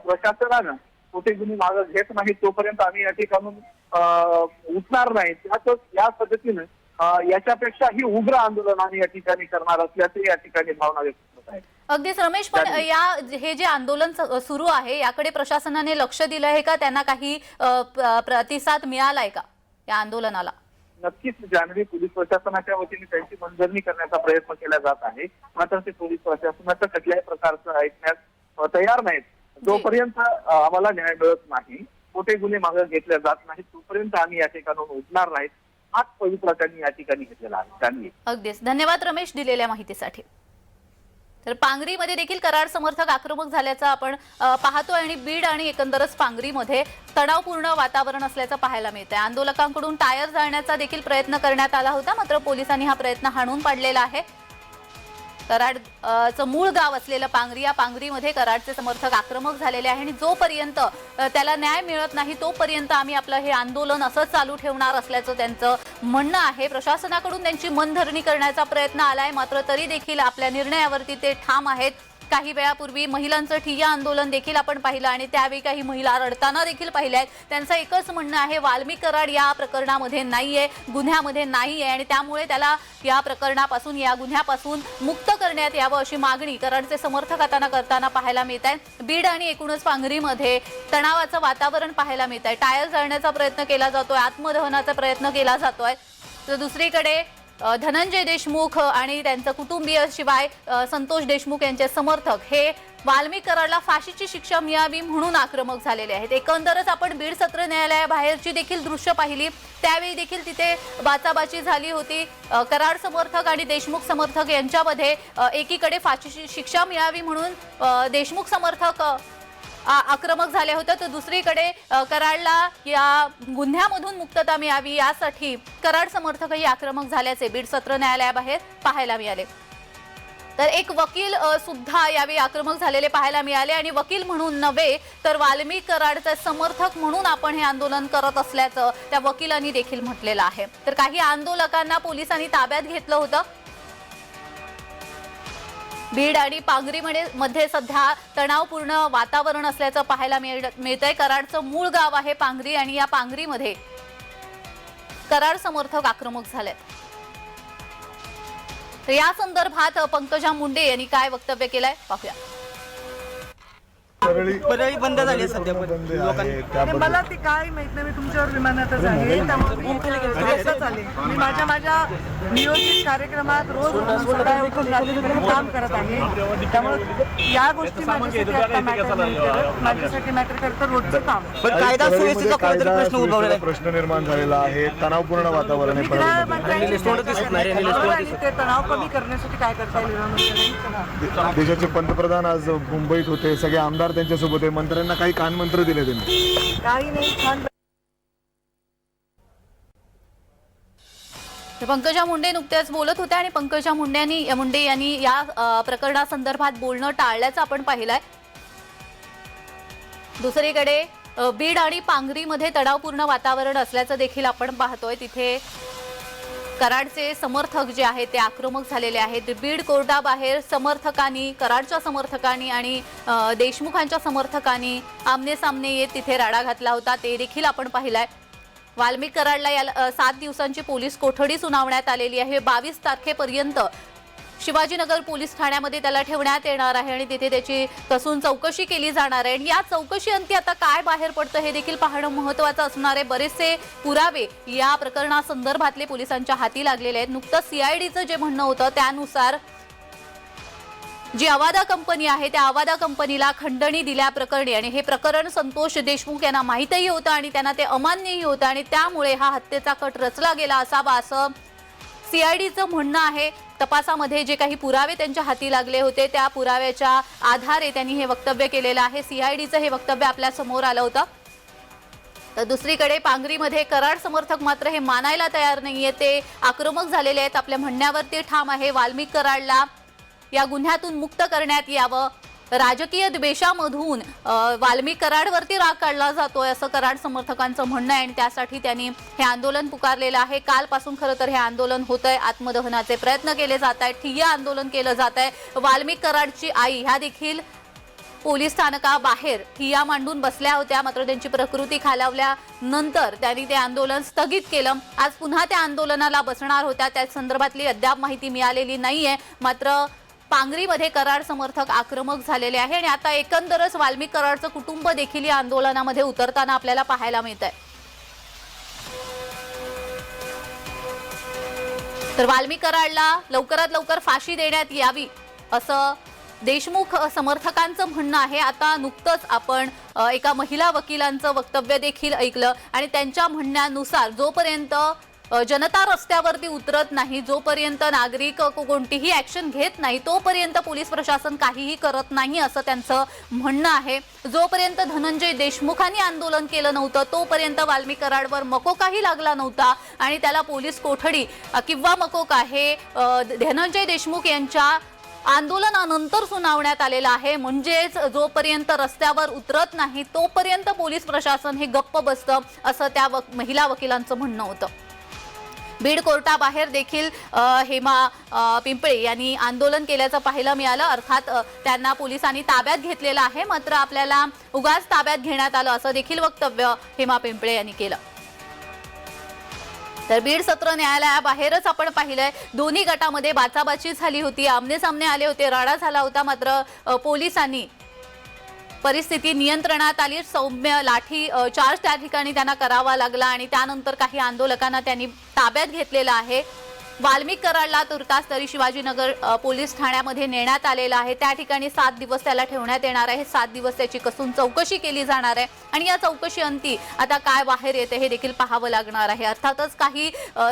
प्रशासनानं खोटे गुन्हे मागे घेत नाही तोपर्यंत आम्ही या ठिकाणून उठणार नाही. त्यातच या पद्धतीनं याच्यापेक्षाही उग्र आंदोलन आम्ही या ठिकाणी करणार असल्याचे या ठिकाणी भावना व्यक्त होत आहेत. अगदीच रमेश, पण हे जे आंदोलन सुरू आहे याकडे प्रशासनाने लक्ष दिलं आहे का? त्यांना काही प्रतिसाद मिळालाय का या आंदोलनाला? नक्कीच जान्हवी, पोलीस प्रशासनाच्या वतीने त्यांची मनधरणी करण्याचा प्रयत्न केला जात आहे, मात्र ते पोलीस प्रशासनाचं कुठल्याही प्रकारचं ऐकण्यास तयार नाहीत. जोपर्यंत आम्हाला न्याय मिळत नाही, खोटे गुन्हे मागे घेतले जात नाहीत तोपर्यंत आम्ही या ठिकाणून उठणार नाहीत, हाच पवित्रा त्यांनी या ठिकाणी घेतलेला आहे. अगदीच धन्यवाद रमेश दिलेल्या माहितीसाठी. तर पांगरीमध्ये देखील कराड समर्थक आक्रमक झाल्याचं आपण पाहतोय आणि बीड आणि एकंदरच पांगरीमध्ये तणावपूर्ण वातावरण असल्याचं पाहायला मिळतंय. आंदोलकांकडून टायर जाळण्याचा देखील प्रयत्न करण्यात आला होता, मात्र पोलिसांनी हा प्रयत्न हाणून पाडलेला आहे. कराडचं मूळ गाव असलेलं पांगरी, या पांगरीमध्ये कराडचे समर्थक आक्रमक झालेले आहे आणि जोपर्यंत त्याला न्याय मिळत नाही तोपर्यंत आम्ही आपलं हे आंदोलन असं चालू ठेवणार असल्याचं त्यांचं म्हणणं आहे. प्रशासनाकडून त्यांची मनधरणी करण्याचा प्रयत्न आलाय, मात्र तरी देखील आपल्या निर्णयावरती ते ठाम आहेत. काही वेळापूर्वी महिलांचं ठिय्या आंदोलन देखील आपण पाहिलं आणि त्यावेळी काही महिला रडताना देखील पाहिल्या आहेत. त्यांचं एकच म्हणणं आहे, वाल्मिक कराड या प्रकरणामध्ये नाहीये, गुन्ह्यामध्ये नाहीये आणि त्यामुळे त्याला या प्रकरणापासून, या गुन्ह्यापासून मुक्त करण्यात यावं अशी मागणी कराडचे समर्थक आता करताना पाहायला मिळत आहे. बीड आणि एकूणच पांगरीमध्ये तणावाचं वातावरण पाहायला मिळत आहे. टायर जाळण्याचा प्रयत्न केला जातोय, आत्मदहनाचा प्रयत्न केला जातोय. तर दुसरीकडे धनंजय देशमुख आणि त्यांचं कुटुंबीय शिवाय संतोष देशमुख यांचे समर्थक हे वाल्मिक कराडला फाशीची शिक्षा मिळावी म्हणून आक्रमक झालेले आहेत. एकंदरच आपण बीड सत्र न्यायालयाबाहेरची देखील दृश्य पाहिली, त्यावेळी देखील तिथे बाचाबाची झाली होती. कराड समर्थक आणि देशमुख समर्थक यांच्यामध्ये एकीकडे फाशीची शिक्षा मिळावी म्हणून देशमुख समर्थक आक्रमक झाले होते, तर दुसरीकडे कराडला या गुन्ह्यामधून मुक्तता मिळावी यासाठी कराड समर्थकही आक्रमक झाल्याचे बीड सत्र न्यायालयाबाहेर पाहायला मिळाले। तर एक वकील सुद्धा यावेळी आक्रमक झालेले पाहायला मिळाले आणि वकील म्हणून नव्हे तर वाल्मिक कराडचे समर्थक म्हणून आपण हे आंदोलन करत असल्याचं त्या वकिलांनी देखील म्हटलेलं आहे। तर काही आंदोलकांना पोलिसांनी ताब्यात घेतलं होतं। बीड आणि पांगरीमध्ये सध्या तणावपूर्ण वातावरण असल्याचं पाहायला मिळतंय। कराडचं मूळ गाव आहे पांगरी आणि या पांगरीमध्ये कराड समर्थक आक्रमक झालेत। तर या संदर्भात पंकजा मुंडे यांनी काय वक्तव्य केलंय पाहूया। परळी बंद झाली सध्या लोकांनी मला ती काय माहित नाही, मी तुमच्यावर विमानातच आहे त्यामुळे आले। मी माझ्या नियोजित कार्यक्रमात रोज सकाळी उठून रात्रीपर्यंत काम करत आहे, त्यामुळे या गोष्टी माझ्यासाठी मॅटर करतं रोजचं काम। पण कायदा सुव्यवस्थेचा प्रश्न उद्भवलेला आहे, प्रश्न निर्माण झालेला आहे, तणावपूर्ण वातावरण आहे। ते तणाव कमी करण्यासाठी काय करता येईल? देशाचे पंतप्रधान आज मुंबईत होते, सगळे आमदार त्यांच्यासोबत आहे, मंत्र्यांना काही कानमंत्र दिले त्यांनी? काही नाही, छान। पंकजा मुंडे नुकत्याच बोलत होत्या आणि पंकजा मुंडे यांनी या प्रकरणासंदर्भात बोलणं टाळल्याचं आपण पाहिलंय। दुसरीकडे बीड आणि पांगरीमध्ये तणावपूर्ण वातावरण असल्याचं देखील आपण पाहतोय। तिथे कराडचे समर्थक जे आहेत ते आक्रमक झालेले आहेत। बीड कोर्टाबाहेर समर्थकांनी, कराडच्या समर्थकांनी आणि देशमुखांच्या समर्थकांनी आमने सामने येत तिथे राडा घातला होता, ते देखील आपण पाहिलंय। वाल्मिक कराडला या 7 दिवसांची पोलीस कोठडी सुनावण्यात आलेली आहे। 22 तारखेपर्यंत शिवाजीनगर पोलीस ठाण्यामध्ये त्याला ठेवण्यात येणार आहे आणि तिथे त्याची कसून चौकशी केली जाणार आहे। आणि या चौकशी अंती आता काय बाहेर पडतं हे देखील पाहणं महत्त्वाचं असणार आहे। बरेचसे पुरावे या प्रकरणासंदर्भातले पोलिसांच्या हाती लागलेले आहेत। नुकतंच सीआयडीचं जे म्हणणं होतं त्यानुसार जी अवादा कंपनी आहे त्या अवादा कंपनीला खंडणी दिल्याप्रकरणी आणि हे प्रकरण संतोष देशमुख यांना माहितही होतं आणि त्यांना ते अमान्यही होतं आणि त्यामुळे हा हत्येचा कट रचला गेला असावा असं सीआयडीचं म्हणणं आहे। तपासामध्ये जे काही पुरावे त्यांच्या हाती लागले होते त्या पुराव्याच्या आधारे त्यांनी हे वक्तव्य केलेलं आहे। सीआयडीचं हे वक्तव्य आपल्या समोर आलं होतं। तर दुसरीकडे पांगरीमध्ये कराड समर्थक मात्र हे मानायला तयार नाहीये, ते आक्रमक झालेले आहेत, आपल्या म्हणण्यावरती ठाम आहे। वाल्मिक कराडला या गुन्ह्यातून मुक्त करण्यात यावं, राजकीय द्वेषामधून वाल्मिक कराडवरती राग काढला जातोय असं कराड समर्थकांचं म्हणणं आहे आणि त्यासाठी त्यांनी हे आंदोलन पुकारलेलं आहे। कालपासून खरं तर हे आंदोलन होतंय, आत्मदहनाचे प्रयत्न केले जात आहेत, ठिय्या आंदोलन केलं जात आहे। वाल्मिक कराडची आई ह्या देखील पोलीस स्थानकाबाहेर ठिय्या मांडून बसल्या होत्या, मात्र त्यांची प्रकृती खालावल्यानंतर त्यांनी ते आंदोलन स्थगित केलं। आज पुन्हा त्या आंदोलनाला बसणार होत्या, त्या संदर्भातली अद्याप माहिती मिळालेली नाहीये। मात्र पांगरीमध्ये कराड समर्थक आक्रमक झालेले आहे आणि आता एकंदरच वाल्मिक कराडचं कुटुंब देखील या आंदोलनामध्ये उतरताना आपल्याला पाहायला मिळतंय। तर वाल्मिक कराडला लवकरात लवकर फाशी देण्यात यावी असं देशमुख समर्थकांचं म्हणणं आहे। आता नुकतंच आपण एका महिला वकिलांचं वक्तव्य देखील ऐकलं आणि त्यांच्या म्हणण्यानुसार जोपर्यंत जनता रस्त्यावरती उतरत नाही, जोपर्यंत नागरिक कोणतीही ऍक्शन घेत नाही तोपर्यंत पोलीस प्रशासन काहीही करत नाही असं त्यांचं म्हणणं आहे। जोपर्यंत धनंजय देशमुखांनी आंदोलन केलं नव्हतं तोपर्यंत वाल्मिक कराडवर मकोकाही लागला नव्हता आणि त्याला पोलीस कोठडी किंवा मकोका हे धनंजय देशमुख यांच्या आंदोलनानंतर सुनावण्यात आलेलं आहे। म्हणजेच जोपर्यंत रस्त्यावर उतरत नाही तोपर्यंत पोलीस प्रशासन हे गप्प बसतं असं त्या महिला वकिलांचं म्हणणं होतं। बीड कोर्टाबाहेर देखील हेमा पिंपळे यांनी आंदोलन केल्याचं पाहायला मिळालं। अर्थात त्यांना पोलिसांनी ताब्यात घेतलेलं आहे, मात्र आपल्याला उगाच ताब्यात घेण्यात आलं असं देखील वक्तव्य हेमा पिंपळे यांनी केलं। तर बीड सत्र न्यायालयाबाहेरच आपण पाहिलंय दोन्ही गटामध्ये बाचाबाची झाली होती, आमने सामने आले होते, राडा झाला होता, मात्र पोलिसांनी परिस्थिती नियंत्रणात आली। सौम्य लाठी चार्ज त्या ठिकाणी त्यांना करावा लागला आणि त्यानंतर काही आंदोलकांना त्यांनी ताब्यात घेतलेलं आहे। वाल्मिक कराडला तुर्तास तरी शिवाजीनगर पोलीस ठाण्यामध्ये नेण्यात आलेला आहे। त्या ठिकाणी 7 दिवस त्याला ठेवण्यात येणार आहे। 7 दिवस त्याची कसून चौकशी केली जाणार आहे आणि या चौकशी अंती आता काय बाहेर येते हे देखील पाहावं लागणार आहे। अर्थातच काही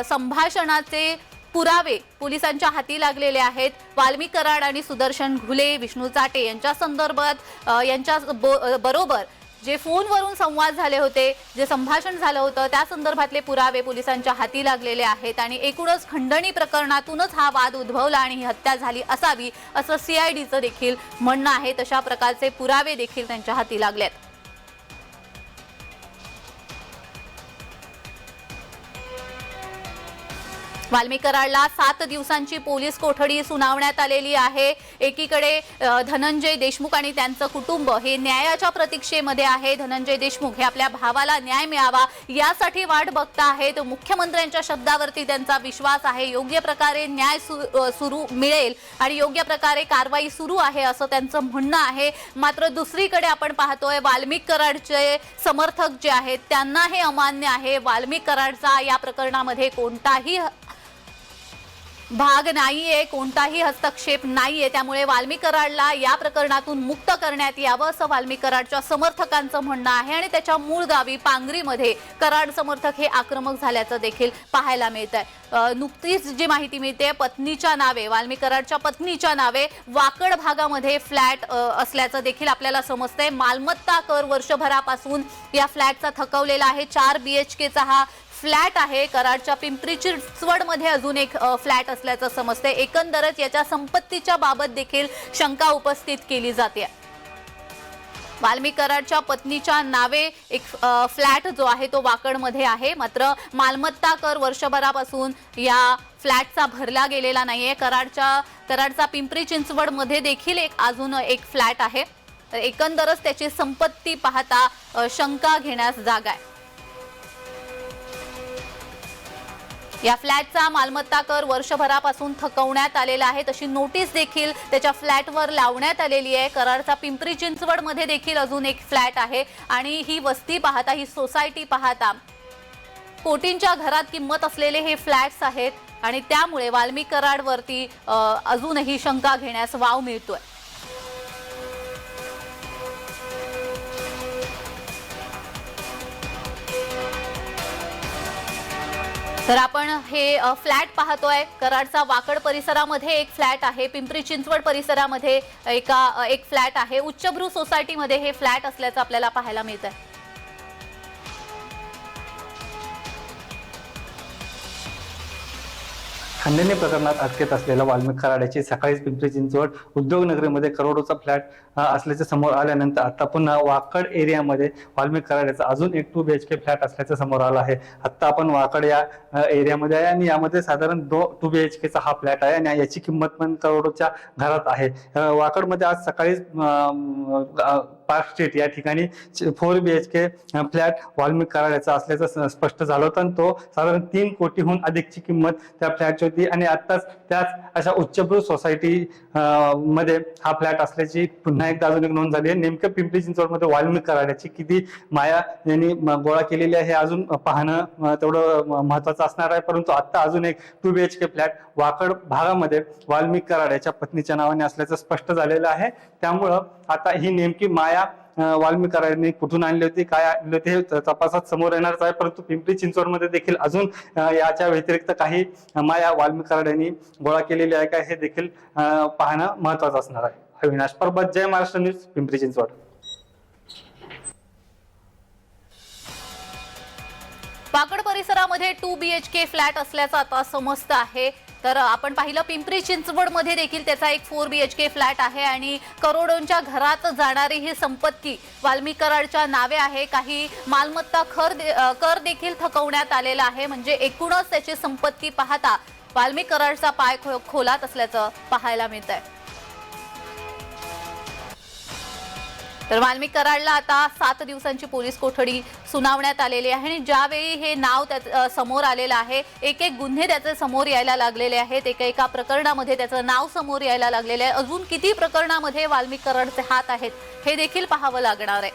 संभाषणाचे पुरावे पोलिसांच्या हाती लागलेले आहेत. वाल्मिक कराड आणि सुदर्शन घुले, विष्णू चाटे यांच्या संदर्भात बरोबर जे फोनवरून संवाद झाले होते, जे संभाषण झालं होतं त्या संदर्भातले पुरावे पोलिसांच्या हाती लागलेले आहेत आणि एकूणच खंडणी प्रकरणातूनच हा वाद उद्भवला आणि ही हत्या झाली असावी असं CIDचं देखील म्हणणं आहे. तशा प्रकारचे पुरावे देखील त्यांच्या हाती लागलेत. वाल्मिक कराडला 7 दिवसांची पोलीस कोठडी सुनावण्यात आलेली आहे. एकीकडे धनंजय देशमुख आणि त्यांचं कुटुंब हे न्यायाच्या प्रतीक्षेमध्ये आहे. धनंजय देशमुख हे आपल्या भावाला न्याय मिळावा यासाठी वाट बघता आहेत. मुख्यमंत्र्यांच्या शब्दावरती त्यांचा विश्वास आहे. योग्य प्रकारे न्याय सुरू मिळेल आणि योग्य प्रकारे कारवाई सुरू आहे असं त्यांचं म्हणणं आहे. मात्र दुसरीकडे आपण पाहतोय वाल्मिक कराडचे समर्थक जे आहेत त्यांना हे अमान्य आहे. वाल्मिक कराडचा या प्रकरणामध्ये कोणताही भाग नाहीये, कोणताही हस्तक्षेप नाहीये. त्यामुळे वाल्मिक कराडला या प्रकरणातून मुक्त करण्यात यावं असं वाल्मिक कराडच्या समर्थकांचं म्हणणं आहे आणि त्याच्या मूळ गावी पांगरीमध्ये कराड समर्थक हे आक्रमक झाल्याचं देखील पाहायला मिळत आहे. नुकतीच जी माहिती मिळते पत्नीच्या नावे, वाल्मिक कराडच्या पत्नीच्या नावे वाकड भागामध्ये फ्लॅट असल्याचं देखील आपल्याला समजतंय. मालमत्ता कर वर्षभरापासून या फ्लॅटचा थकवलेला आहे. 4 BHKचा हा फ्लॅट आहे. कराडच्या पिंपरी चिंचवड मध्ये अजून एक फ्लॅट असल्याचं समजतंय. एकंदरच याच्या संपत्तीच्या बाबत देखील शंका उपस्थित केली जाते. वाल्मिक कराडच्या पत्नीच्या नावे एक फ्लॅट जो आहे तो वाकडमध्ये आहे. मात्र मालमत्ता कर वर्षभरापासून या फ्लॅटचा भरला गेलेला नाहीये. कराडचा पिंपरी चिंचवड मध्ये देखील अजून एक फ्लॅट आहे. एकंदरच त्याची संपत्ती पाहता शंका घेण्यास जागा आहे. या फ्लॅटचा मालमत्ता कर वर्षभरापासून थकवण्यात आलेला आहे. तशी नोटीस देखील त्याच्या फ्लॅटवर लावण्यात आलेली आहे. कराडचा पिंपरी चिंचवड मध्ये देखील अजून एक फ्लॅट आहे आणि ही वस्ती पाहता, ही सोसायटी पाहता कोटींच्या घरात किंमत असलेले हे फ्लॅट्स आहेत आणि त्यामुळे वाल्मिक कराडवरती अजूनही शंका घेण्यास वाव मिळतोय. तर आपण हे फ्लॅट पाहतोय. कराडचा वाकड परिसरामध्ये एक फ्लॅट आहे. पिंपरी चिंचवड परिसरामध्ये एक फ्लॅट आहे. उच्चभ्रू सोसायटीमध्ये हे फ्लॅट असल्याचं आपल्याला पाहायला मिळतंय. खंडणी प्रकरणात अटकेत असलेल्या वाल्मिक कराड याची सकाळीच पिंपरी चिंचवड उद्योगनगरीमध्ये करोडोचा फ्लॅट असल्याचे समोर आल्यानंतर आता पुन्हा वाकड एरियामध्ये वाल्मिक कराड याचा अजून एक 2 BHK फ्लॅट असल्याचं समोर आलं आहे. आता आपण वाकड या एरियामध्ये आहे आणि यामध्ये साधारण 2 BHKचा हा फ्लॅट आहे आणि याची किंमत पण करोडोच्या घरात आहे. वाकडमध्ये आज सकाळीच पार्क स्ट्रीट या ठिकाणी 4 BHK फ्लॅट वाल्मिक कराड याचा असल्याचं स्पष्ट झालं होतं आणि तो साधारण 3 कोटीहून अधिकची किंमत त्या फ्लॅटची होती आणि आताच त्याच अशा उच्चभ्रू सोसायटी मध्ये हा फ्लॅट असल्याची पुन्हा एकदा अजून एक नोंद झाली आहे. नेमकं पिंपरी चिंचवडमध्ये वाल्मिक कराड याची किती माया यांनी गोळा केलेली आहे हे अजून पाहणं तेवढं महत्वाचं असणार आहे. परंतु आता अजून एक 2 BHK फ्लॅट वाकड भागामध्ये वाल्मिक कराड याच्या पत्नीच्या नावाने असल्याचं स्पष्ट झालेलं आहे. त्यामुळं आता ही नेमकी माया वाल्मिक कराडांनी कुठून आणली होती, काय आणली होती हे तपासात समोर येणारच आहे. परंतु पिंपरी चिंचवडमध्ये देखील अजून याच्या व्यतिरिक्त काही माया वाल्मिक कराड यांनी गोळा केलेली आहे का हे देखील पाहणं महत्वाचं असणार आहे. अविनाश परबत, जय महाराष्ट्र न्यूज, पिंपरी चिंचवड. वाकड परिसरामध्ये 2 BHK फ्लॅट असल्याचं आता समजतं आहे. तर आपण पाहिलं पिंपरी चिंचवड मध्ये देखील त्याचा एक 4 BHK फ्लॅट आहे आणि करोडोंच्या घरात जाणारी ही संपत्ती वाल्मिक कराडच्या नावे आहे. काही मालमत्ता कर देखील थकवण्यात आलेला आहे. म्हणजे एकूणच त्याची संपत्ती पाहता वाल्मिक कराडचा पाय खोलात असल्याचं पाहायला मिळतंय. तर वाल्मिक कराडला आता 7 दिवसांची पोलीस कोठडी सुनावण्यात आलेली आहे आणि ज्यावेळी हे नाव समोर आलेलं आहे, एक गुन्हे त्याचे समोर यायला लागलेले आहेत. एका प्रकरणामध्ये त्याचं नाव समोर यायला लागलेलं आहे. अजून किती प्रकरणामध्ये वाल्मिक कराडचे हात आहेत हे देखील पाहावं लागणार आहे.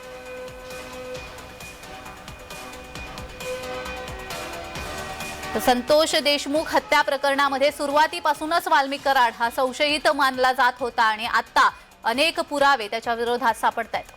संतोष देशमुख हत्या प्रकरणामध्ये सुरुवातीपासूनच वाल्मिक कराड हा संशयित मानला जात होता आणि आता अनेक पुरावे त्याच्या विरोधात सापडत आहेत.